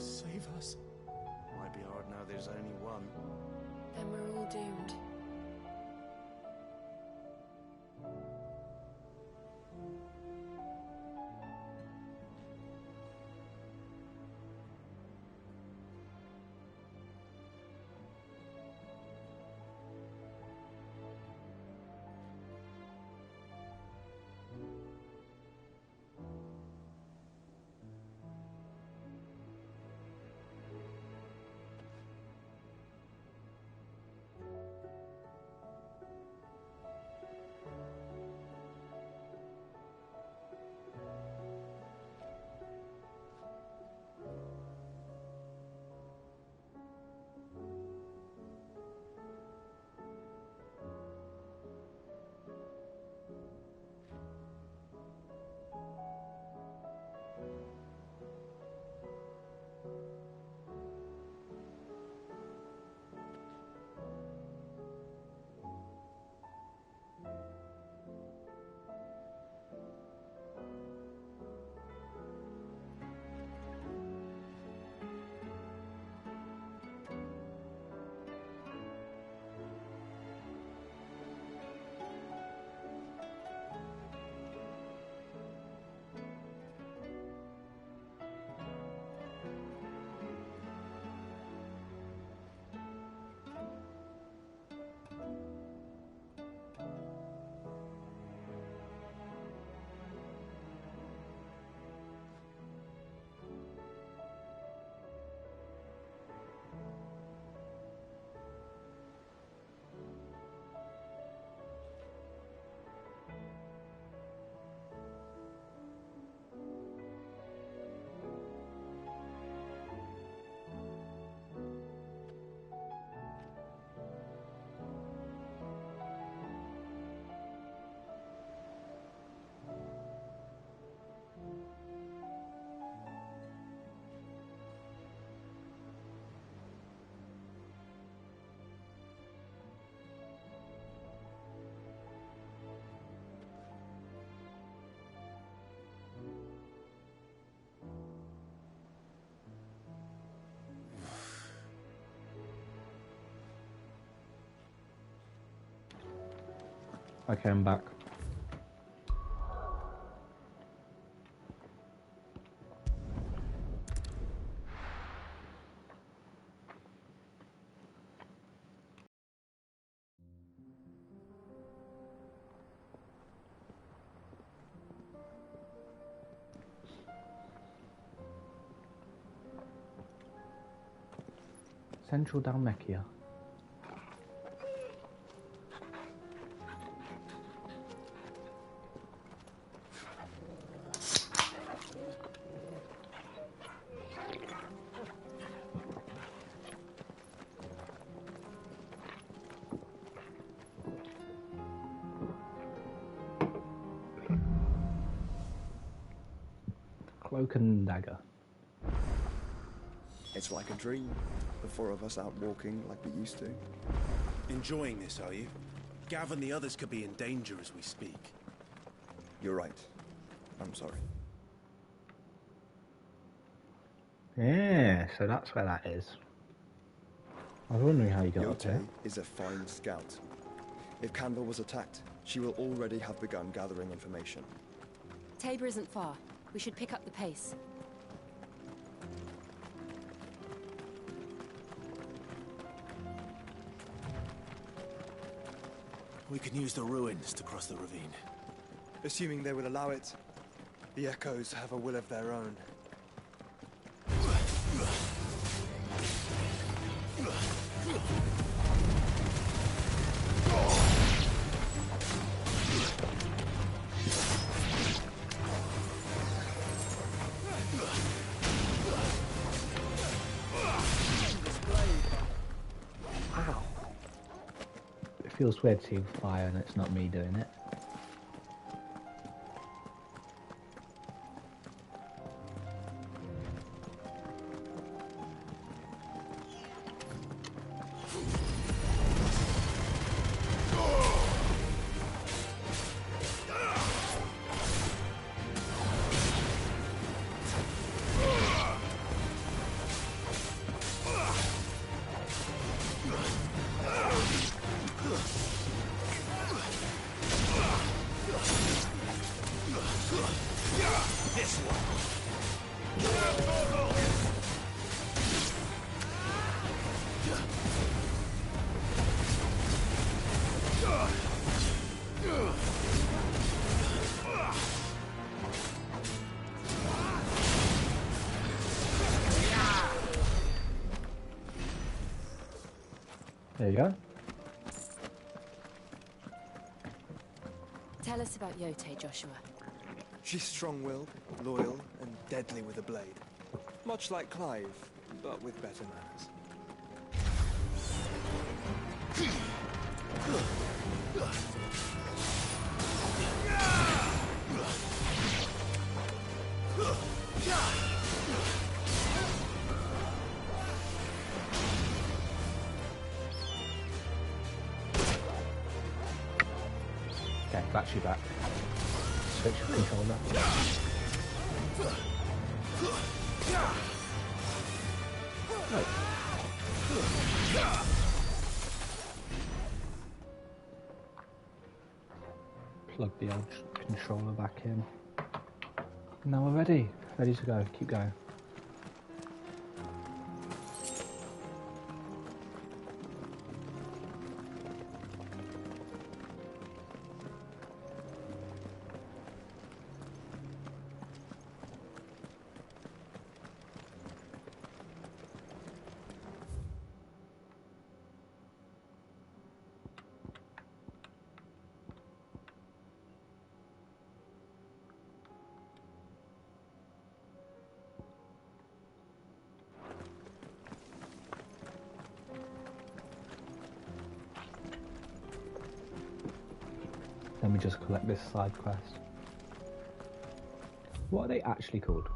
Save us. Might be hard now there's only one. Then we're all doomed. Okay, I'm back. Central Dalmekia. Cloak and dagger. It's like a dream. The four of us out walking like we used to. Enjoying this, are you? Gav and the others could be in danger as we speak. You're right. I'm sorry. Yeah, so that's where that is. I was wondering how you got up Yote there. is a fine scout. If Canville was attacked, she will already have begun gathering information. Tabor isn't far. We should pick up the pace. We can use the ruins to cross the ravine. Assuming they will allow it, the Echoes have a will of their own. Ow. It feels weird seeing fire and it's not me doing it. There you go. Tell us about Yote, Joshua. She's strong-willed, loyal, and deadly with a blade. Much like Clive, but with better manners. Okay, battery back. Switch your controller. No. Plug the old controller back in. Now we're ready. Ready to go. Keep going. Then we just collect this side quest. What are they actually called?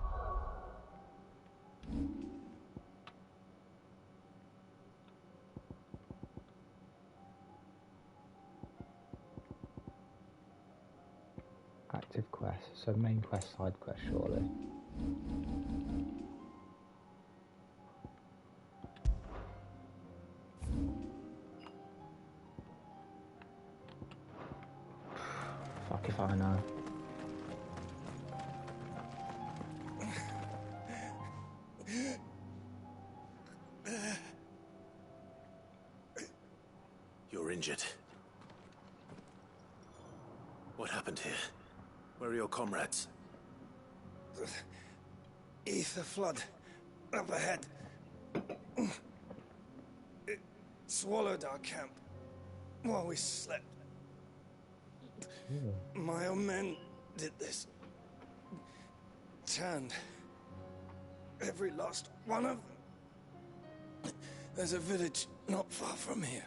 Active quest, so main quest, side quest, surely. Fuck if I know. You're injured. What happened here? Where are your comrades? Ether flood. Up ahead. It swallowed our camp while we slept. My own men did this. Turned every last one of them. There's a village not far from here.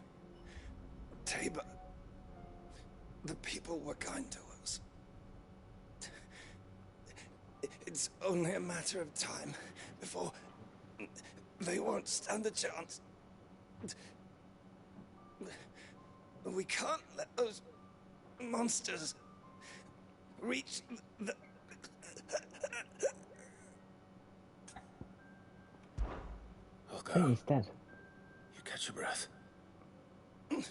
Tabor. The people were kind to us. It's only a matter of time before they won't stand a chance. We can't let those monsters reach the... I'll I think go. he's dead. You catch your breath. Oh,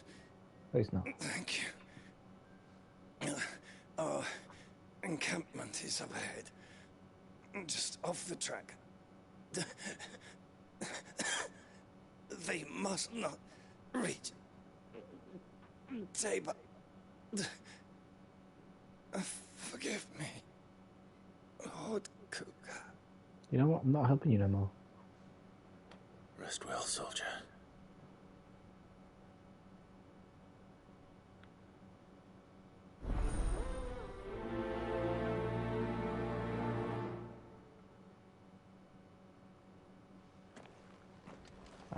he's not. Thank you. Our encampment is up ahead. Just off the track. They must not reach Tabor. Forgive me, Lord Kuka. You know what? I'm not helping you no more. Rest well, soldier.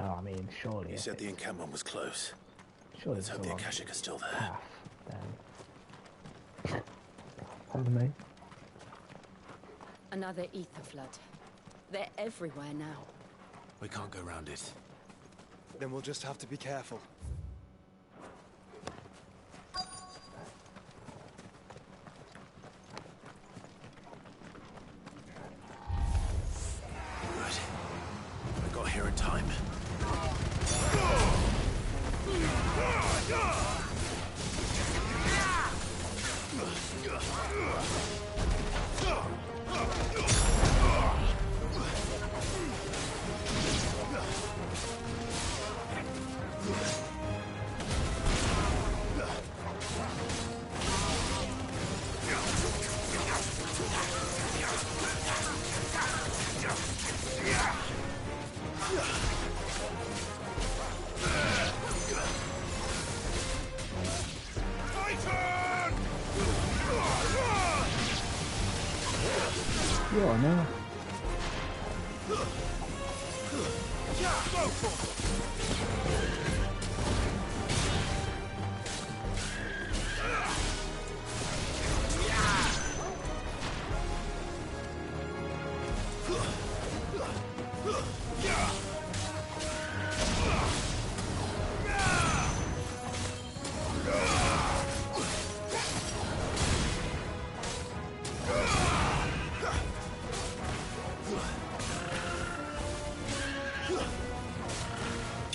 Oh, I mean, surely. You if said the it's- encampment was close. Surely Let's hope the there's a Akashic are still there. path, then. Pardon me. Another ether flood. They're everywhere now. We can't go round it. Then we'll just have to be careful. Good. I got here in time. You are now.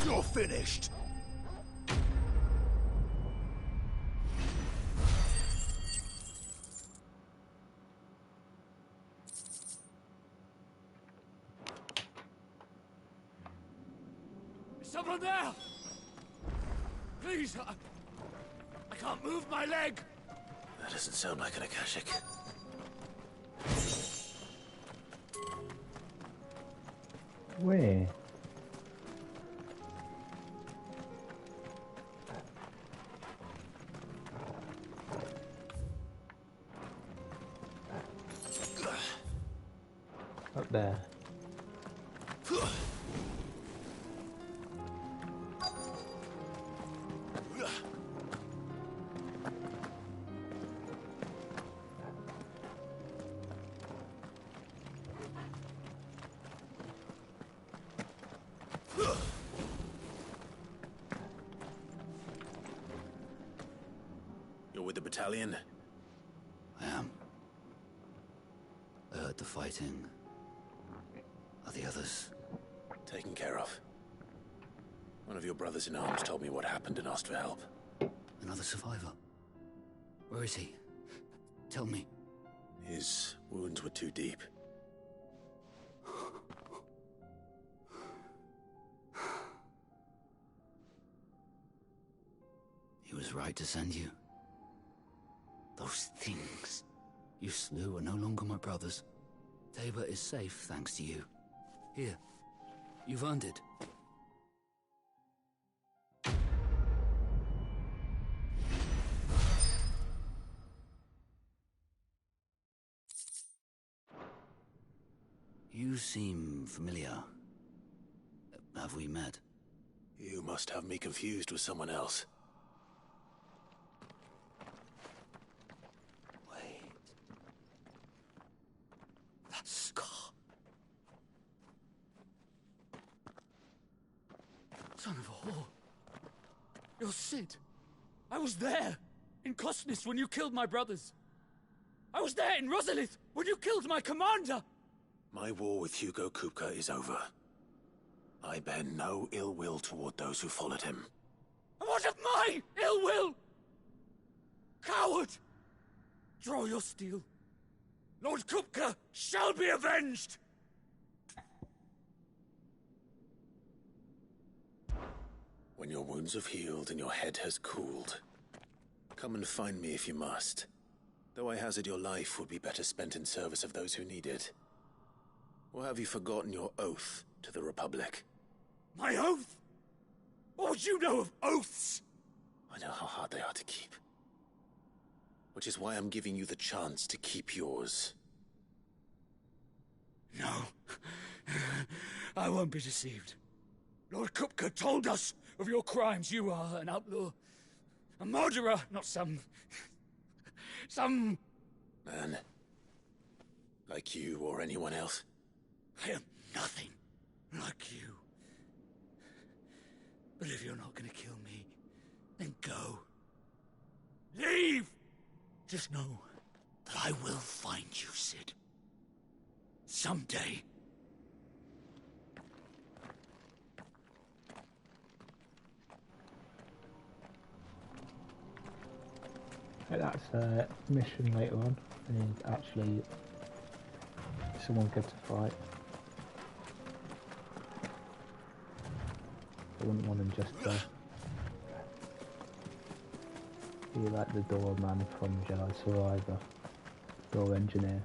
You're finished. Is someone there? Please, I can't move my leg. That doesn't sound like an Akashic. Where? Up there. You're with the battalion? I am. I heard the fighting. Are the others? Taken care of. One of your brothers in arms told me what happened and asked for help. Another survivor? Where is he? Tell me. His wounds were too deep. He was right to send you. Those things you slew are no longer my brothers. Tabor is safe thanks to you. Here, you've earned it. You seem familiar. Have we met? You must have me confused with someone else. Wait. That scar. Son of a whore. You're Sid. I was there, in Cosnis, when you killed my brothers. I was there in Rosalith, when you killed my commander. My war with Hugo Kupka is over. I bear no ill will toward those who followed him. And what of my ill will? Coward! Draw your steel. Lord Kupka shall be avenged! When your wounds have healed and your head has cooled, come and find me if you must. Though I hazard your life would be better spent in service of those who need it. Or have you forgotten your oath to the Republic? My oath? What would you know of oaths? I know how hard they are to keep. Which is why I'm giving you the chance to keep yours. No. I won't be deceived. Lord Kupka told us of your crimes. You are an outlaw. A murderer, not some... Man. Like you or anyone else. I am nothing like you. But if you're not gonna kill me, then go. Leave! Just know that I will find you, Sid. Someday. That's a mission later on, and actually someone good to fight. I wouldn't want him just to be like the doorman from Jedi Survivor, door engineer.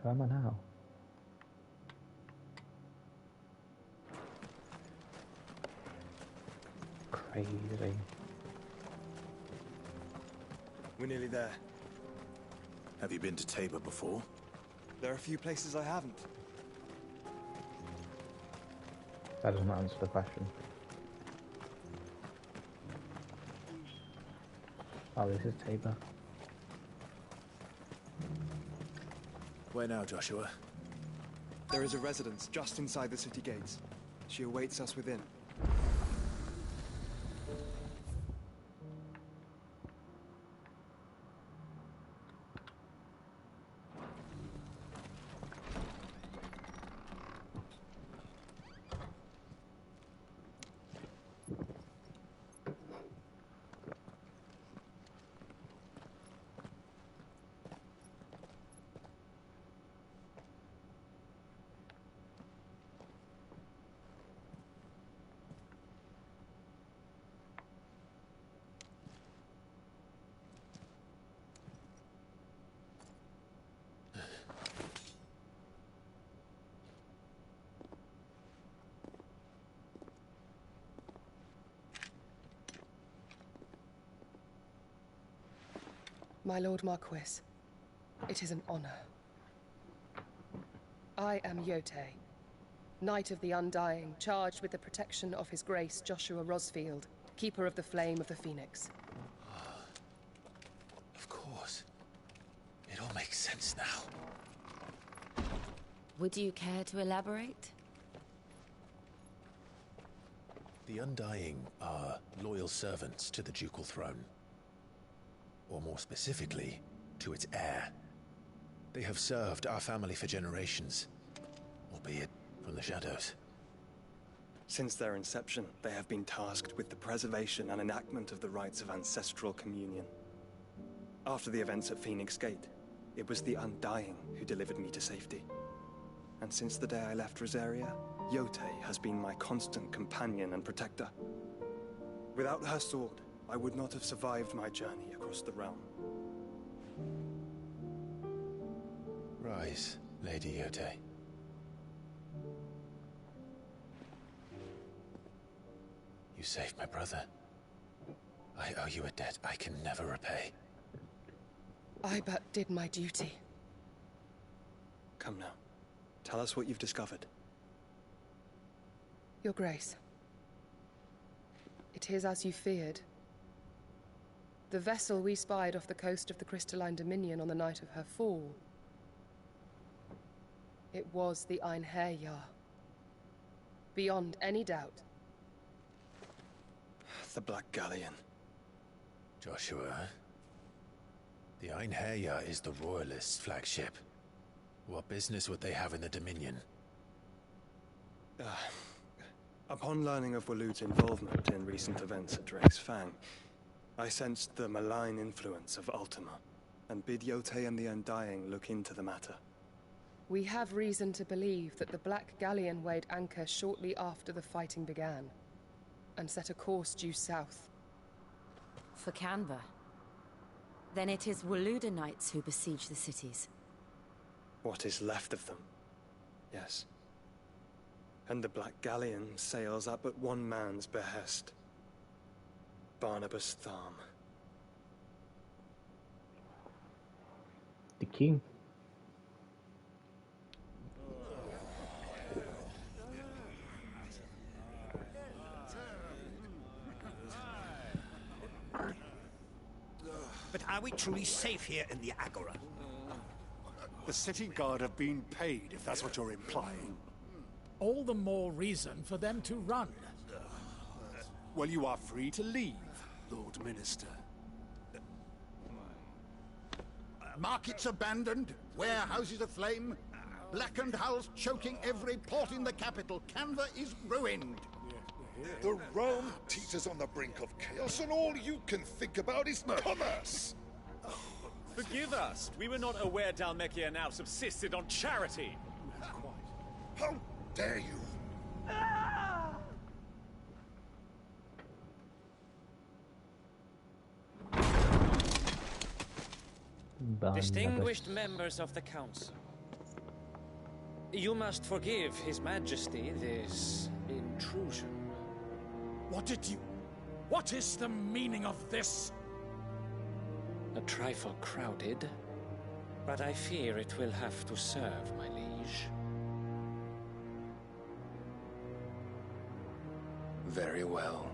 Where am I now? Crazy. We're nearly there. Have you been to Tabor before? There are a few places I haven't. That doesn't answer the question. Oh, this is Tabor. Where now, Joshua? There is a residence just inside the city gates. She awaits us within. My Lord Marquis, it is an honor. I am Yote, Knight of the Undying, charged with the protection of His Grace Joshua Rosfield, Keeper of the Flame of the Phoenix. Of course. It all makes sense now. Would you care to elaborate? The Undying are loyal servants to the ducal throne. Or more specifically, to its heir. They have served our family for generations, albeit from the shadows. Since their inception, they have been tasked with the preservation and enactment of the rites of ancestral communion. After the events at Phoenix Gate, it was the Undying who delivered me to safety. And since the day I left Rosaria, Yotei has been my constant companion and protector. Without her sword, I would not have survived my journey across the realm. Rise, Lady Yotei. You saved my brother. I owe you a debt I can never repay. I but did my duty. Come now. Tell us what you've discovered. Your Grace. It is as you feared. The vessel we spied off the coast of the Crystalline Dominion on the night of her fall. It was the Einherjar. Beyond any doubt. The Black Galleon. Joshua, the Einherjar is the Royalists' flagship. What business would they have in the Dominion? Upon learning of Waloed's involvement in recent events at Drake's Fang, I sensed the malign influence of Ultima, and bid Yotei and the Undying look into the matter. We have reason to believe that the Black Galleon weighed anchor shortly after the fighting began, and set a course due south. For Canva. Then it is Waloed Knights who besiege the cities. What is left of them, yes. And the Black Galleon sails up at one man's behest. Barnabas Tharm. The king. But are we truly safe here in the Agora? The city guard have been paid, if that's what you're implying. All the more reason for them to run. Well, you are free to leave, Lord Minister. Markets abandoned, warehouses aflame, blackened hulls choking every port in the capital. Canva is ruined. The realm teeters on the brink of chaos, and all you can think about is commerce! Forgive us. We were not aware Dhalmekia now subsisted on charity. How dare you? Distinguished members of the Council, you must forgive His Majesty this intrusion. What is the meaning of this? A trifle crowded, but I fear it will have to serve, my liege. Very well.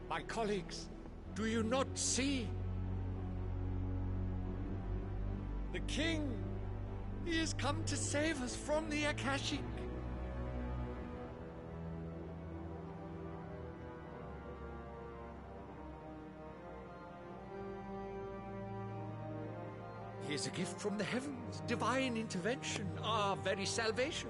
My colleagues, do you not see? The king! He has come to save us from the Akashic! He is a gift from the heavens, divine intervention, our very salvation.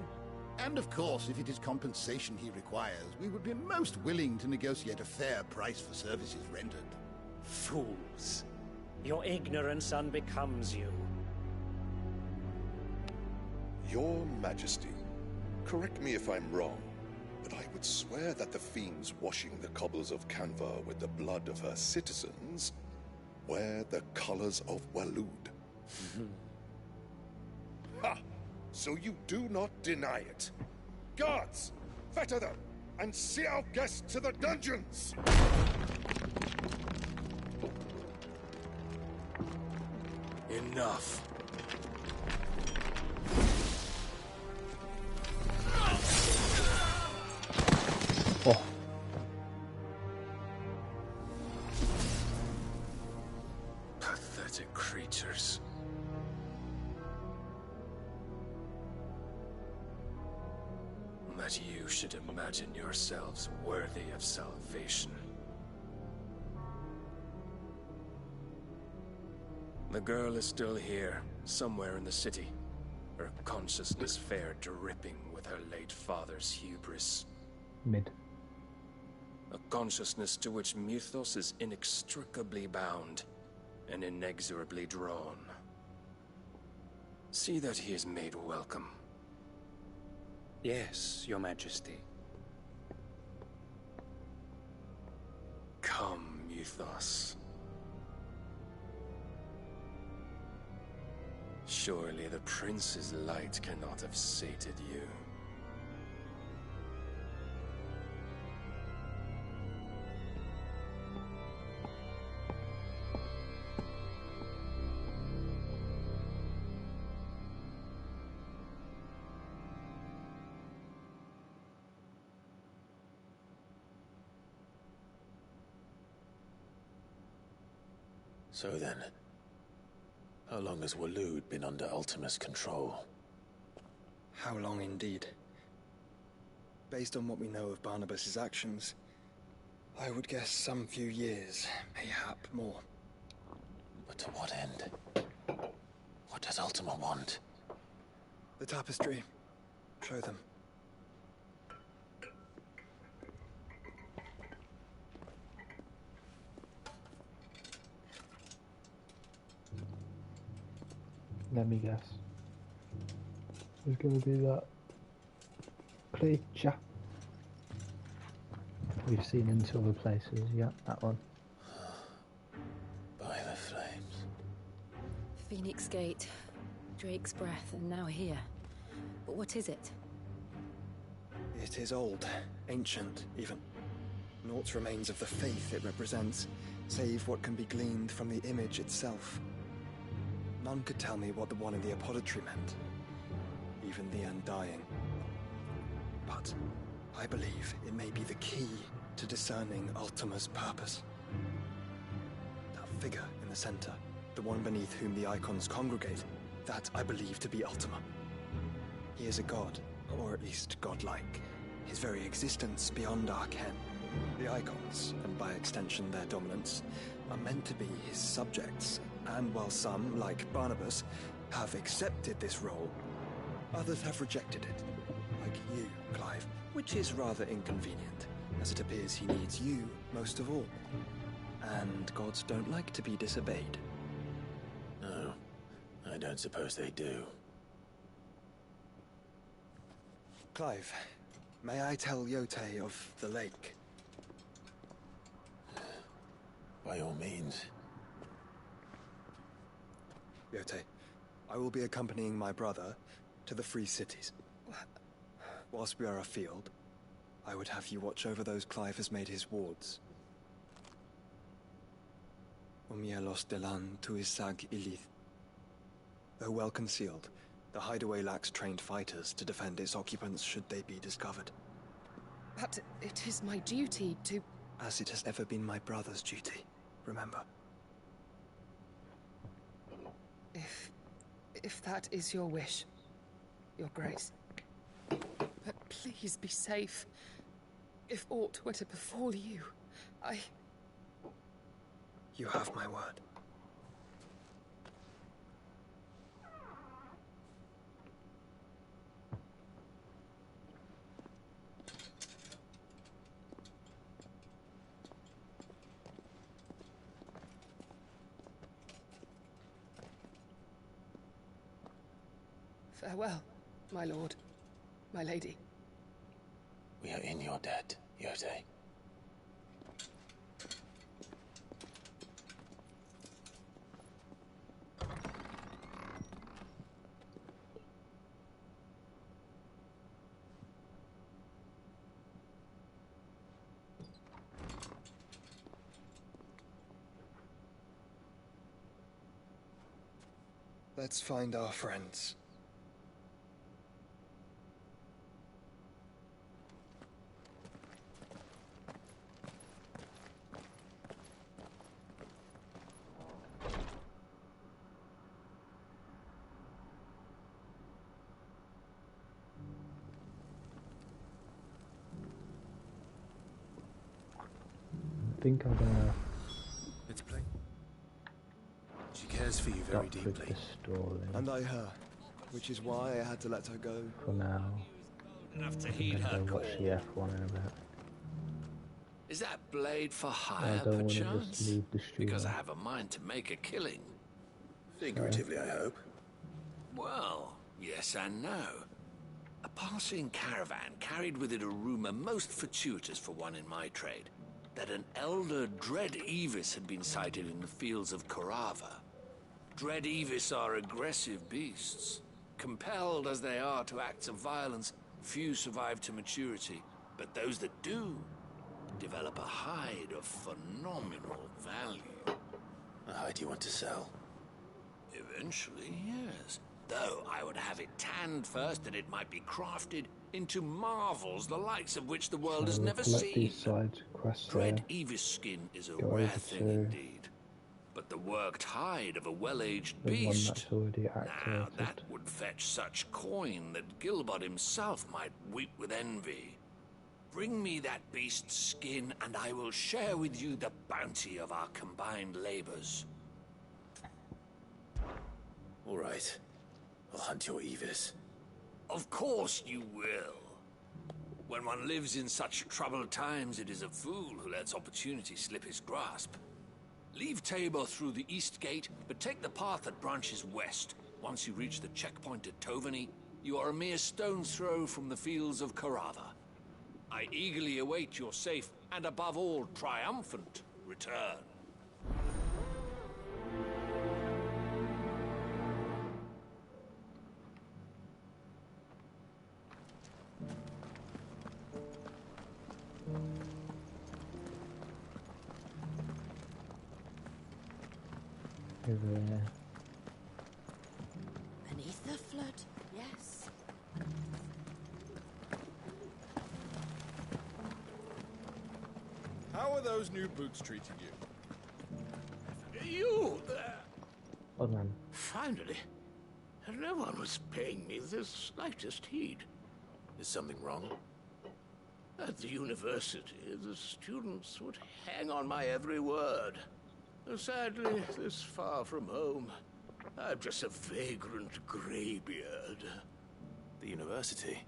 And of course, if it is compensation he requires, we would be most willing to negotiate a fair price for services rendered. Fools! Your ignorance unbecomes you. Your Majesty, correct me if I'm wrong, but I would swear that the fiends washing the cobbles of Canva with the blood of her citizens wear the colors of Waloed. Ha! So you do not deny it. Guards, fetter them, and see our guests to the dungeons! Enough. that you should imagine yourselves worthy of salvation. The girl is still here, somewhere in the city. Her consciousness fair dripping with her late father's hubris. Mid. A consciousness to which Mythos is inextricably bound and inexorably drawn. See that he is made welcome. Yes, Your Majesty. Come, Mythos. Surely the prince's light cannot have sated you. So then, how long has Waloed been under Ultima's control? How long indeed? Based on what we know of Barnabas's actions, I would guess some few years, mayhap more. But to what end? What does Ultima want? The tapestry. Show them. Let me guess. There's going to be that creature we've seen in two other places. Yeah, that one. By the flames. Phoenix Gate, Drake's Breath, and now here. But what is it? It is old, ancient, even. Naught remains of the faith it represents, save what can be gleaned from the image itself. None could tell me what the one in the apothecary meant, even the Undying. But I believe it may be the key to discerning Ultima's purpose. That figure in the center, the one beneath whom the icons congregate, that I believe to be Ultima. He is a god, or at least godlike, his very existence beyond our ken. The icons, and by extension their dominance, are meant to be his subjects. And while some, like Barnabas, have accepted this role, others have rejected it. Like you, Clive, which is rather inconvenient, as it appears he needs you most of all. And gods don't like to be disobeyed. No, I don't suppose they do. Clive, may I tell Yote of the lake? By all means. Yote, I will be accompanying my brother to the Free Cities. Whilst we are afield, I would have you watch over those Clive has made his wards. Umielos delan tuisag ilith. Though well concealed, the hideaway lacks trained fighters to defend its occupants should they be discovered. But it is my duty to... As it has ever been my brother's duty, remember. If that is your wish, Your Grace. But please be safe. If aught were to befall you, You have my word. Farewell, my lord, my lady. We are in your debt, Yote. Let's find our friends. think I'm gonna. It's plain. She cares for you very stop with deeply. the story And I her, which is why I had to let her go. for now. Enough to I'm heed gonna her go watch call. the F1 in a bit. Is that blade for I hire, don't want to perchance? just leave the studio. Because I have a mind to make a killing. Figuratively, I hope. Well, yes and no. A passing caravan carried with it a rumor most fortuitous for one in my trade, that an elder Dread Evis had been sighted in the fields of Korava. Dread Evis are aggressive beasts. Compelled as they are to acts of violence, few survive to maturity, but those that do develop a hide of phenomenal value. A hide you want to sell? Eventually, yes. Though I would have it tanned first that it might be crafted into marvels the likes of which the world has never collect seen. these side quests Dread there. Evis skin is a Go rare over thing to indeed. But the worked hide of a well-aged the one beast, that's already now activated. that would fetch such coin that Gilbert himself might weep with envy. Bring me that beast's skin, and I will share with you the bounty of our combined labors. All right. I'll hunt your Evis. Of course you will. When one lives in such troubled times, it is a fool who lets opportunity slip his grasp. Leave Tabor through the east gate, but take the path that branches west. Once you reach the checkpoint at Tovany, you are a mere stone's throw from the fields of Korava. I eagerly await your safe, and above all, triumphant return. Over there. Beneath the flood, yes. How are those new boots treating you? You there! Hold on. Finally. No one was paying me the slightest heed. Is something wrong? At the university, the students would hang on my every word. Sadly, this far from home, I'm just a vagrant greybeard. The university?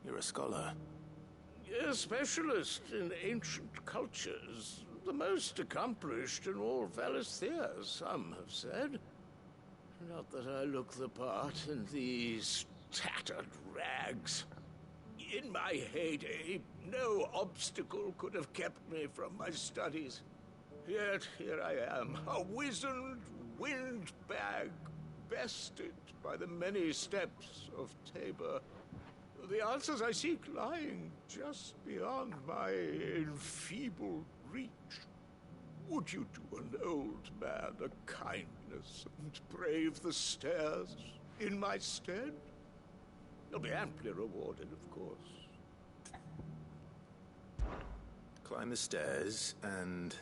You're a scholar. A specialist in ancient cultures. The most accomplished in all Valisthea, some have said. Not that I look the part in these tattered rags. In my heyday, no obstacle could have kept me from my studies. Yet here I am, a wizened windbag, bested by the many steps of Tabor. The answers I seek lying just beyond my enfeebled reach. Would you do an old man a kindness and brave the stairs in my stead? You'll be amply rewarded, of course. Climb the stairs and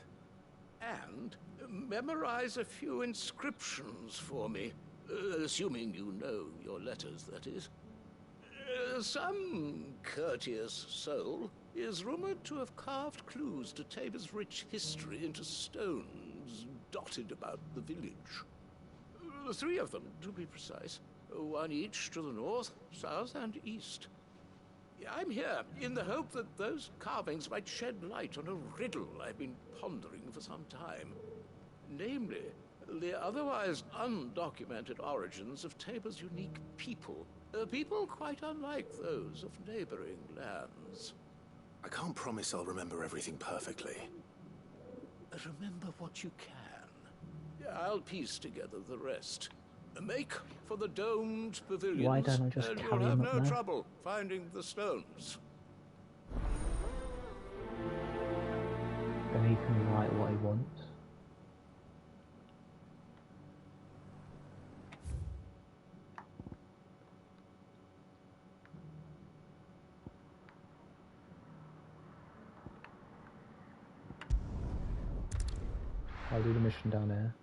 memorize a few inscriptions for me, assuming you know your letters, that is. Some courteous soul is rumored to have carved clues to Tabor's rich history into stones dotted about the village. 3 of them, to be precise. 1 each to the north, south, and east. I'm here in the hope that those carvings might shed light on a riddle I've been pondering for some time. Namely, the otherwise undocumented origins of Tabor's unique people. People quite unlike those of neighboring lands. I can't promise I'll remember everything perfectly. Remember what you can. I'll piece together the rest. Make for the domed pavilions, Why don't I just and carry you'll have him no up there? trouble finding the stones. Then he can write what he wants. I'll do the mission down here.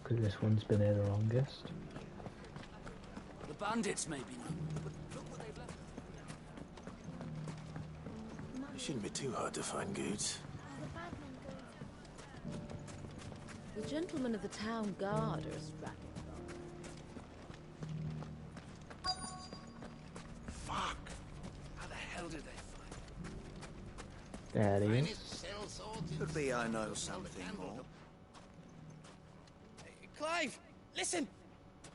Because this one's been here the longest. The bandits may be known, but look what they've left. It shouldn't be too hard to find goods. The gentlemen of the town guard are a scrappy lot. Fuck! How the hell did they There he is. Could be I know something more. Clive, listen!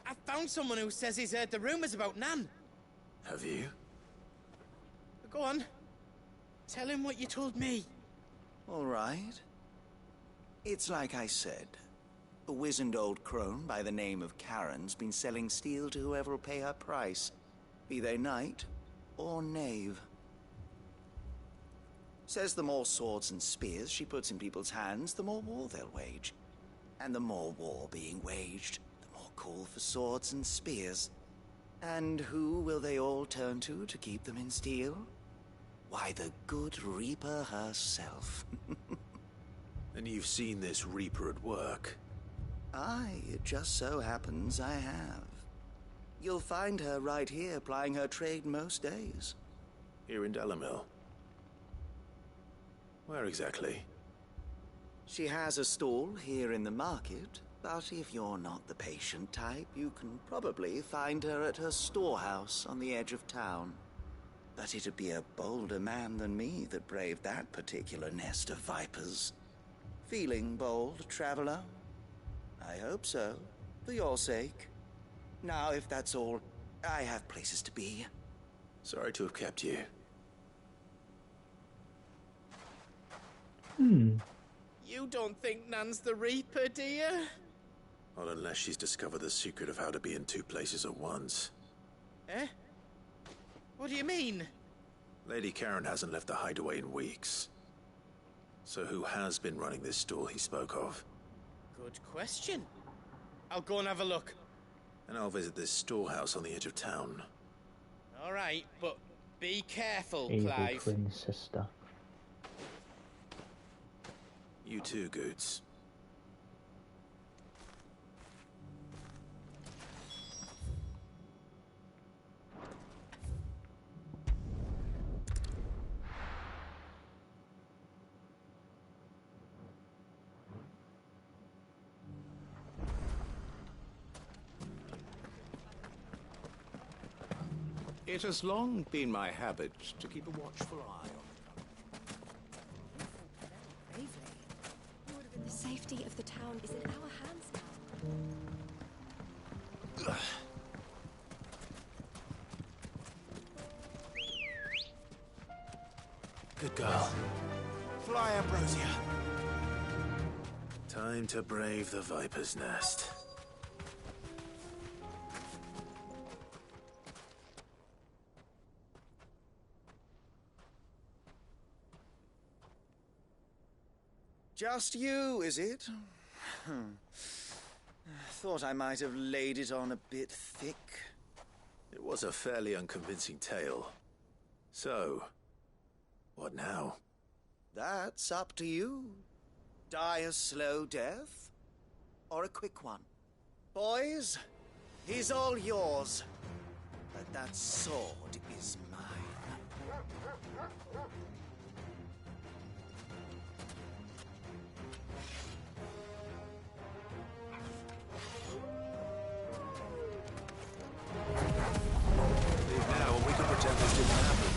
I've found someone who says he's heard the rumors about Nan. Have you? Go on. Tell him what you told me. All right. It's like I said. A wizened old crone by the name of Karen's been selling steel to whoever will pay her price, be they knight or knave. Says the more swords and spears she puts in people's hands, the more war they'll wage. And the more war being waged, the more call for swords and spears. And who will they all turn to keep them in steel? Why, the good Reaper herself. And you've seen this Reaper at work? Aye, it just so happens I have. You'll find her right here plying her trade most days. Here in Delamil? Where exactly? She has a stall here in the market, but if you're not the patient type, you can probably find her at her storehouse on the edge of town. But it'd be a bolder man than me that braved that particular nest of vipers. Feeling bold, traveler? I hope so, for your sake. Now, if that's all, I have places to be. Sorry to have kept you. You don't think Nan's the Reaper, do you? Not unless she's discovered the secret of how to be in two places at once. Eh? What do you mean? Lady Karen hasn't left the hideaway in weeks. So who has been running this stall he spoke of? Good question. I'll go and have a look. And I'll visit this storehouse on the edge of town. All right, but be careful, Evil Clive. twin sister. You too, Goods. It has long been my habit to keep a watchful eye on The safety of the town is in our hands now. Good girl. Fly, Ambrosia. Time to brave the Viper's Nest. Just you, is it? Thought I might have laid it on a bit thick. It was a fairly unconvincing tale. So, what now? That's up to you. Die a slow death, or a quick one. Boys, he's all yours. But that sword is mine. Leave now, and we can pretend this didn't happen.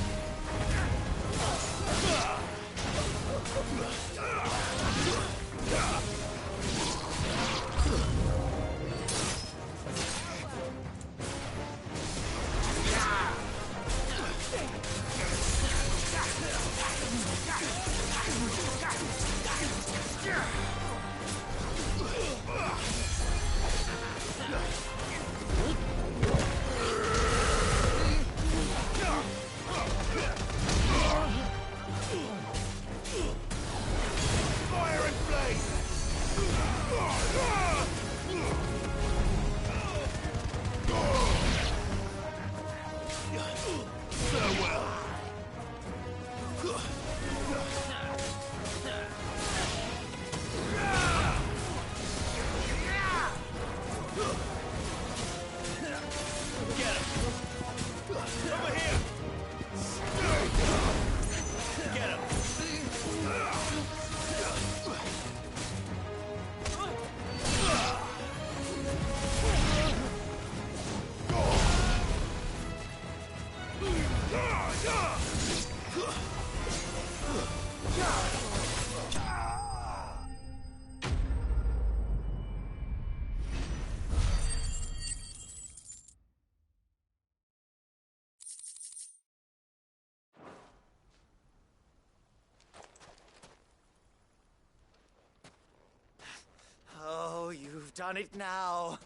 done it now.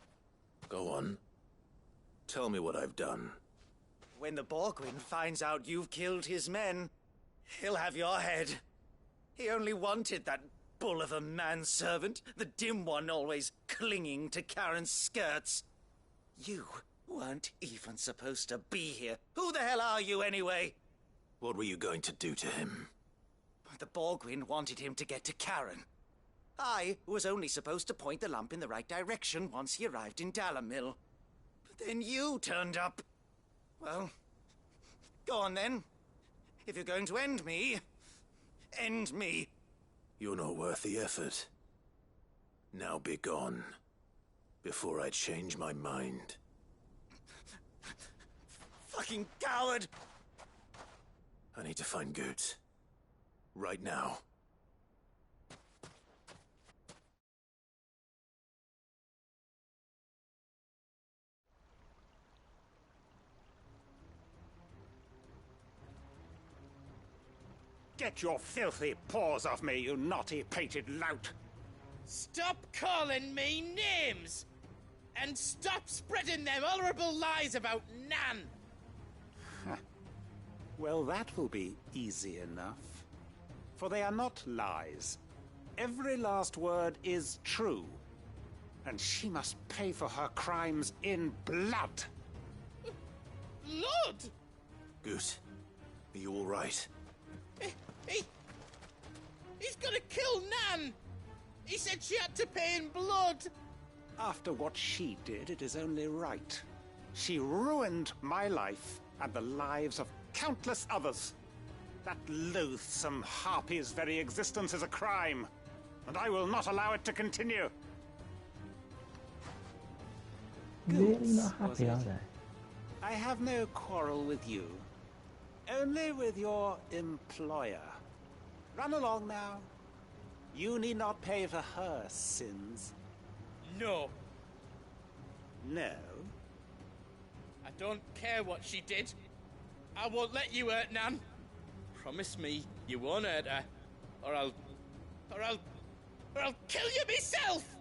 Go on. Tell me what I've done. When the Borgwyn finds out you've killed his men, he'll have your head. He only wanted that bull of a manservant, the dim one always clinging to Karen's skirts. You weren't even supposed to be here. Who the hell are you, anyway? What were you going to do to him? The Borgwyn wanted him to get to Karen. I was only supposed to point the lump in the right direction once he arrived in Dalamil. But then you turned up. Well, go on then. If you're going to end me, end me. You're not worth the effort. Now be gone, before I change my mind. Fucking coward! I need to find Goetz. Right now. Get your filthy paws off me, you naughty-pated lout! Stop calling me names! And stop spreading them horrible lies about Nan! Well, that will be easy enough. For they are not lies. Every last word is true. And she must pay for her crimes in blood. Blood? Goose, are you all right? He's gonna kill Nan! He said she had to pay in blood! After what she did, it is only right. She ruined my life and the lives of countless others. That loathsome harpy's very existence is a crime, and I will not allow it to continue. Really not happy, are they? I have no quarrel with you. Only with your employer. Run along now. You need not pay for her sins. No. No? I don't care what she did. I won't let you hurt Nan. Promise me you won't hurt her, or I'll kill you myself!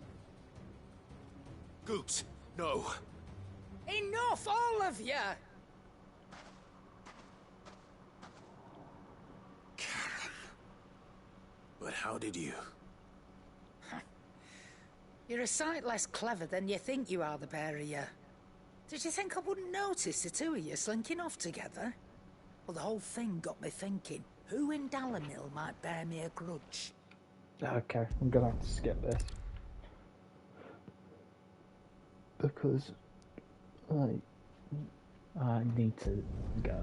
Goetz, no. Enough, all of you! But how did you? You're a sight less clever than you think you are, the pair of you. Did you think I wouldn't notice the two of you slinking off together? Well, the whole thing got me thinking, who in Dalamil might bear me a grudge? Okay, I'm gonna have to skip this. Because, like, I need to go.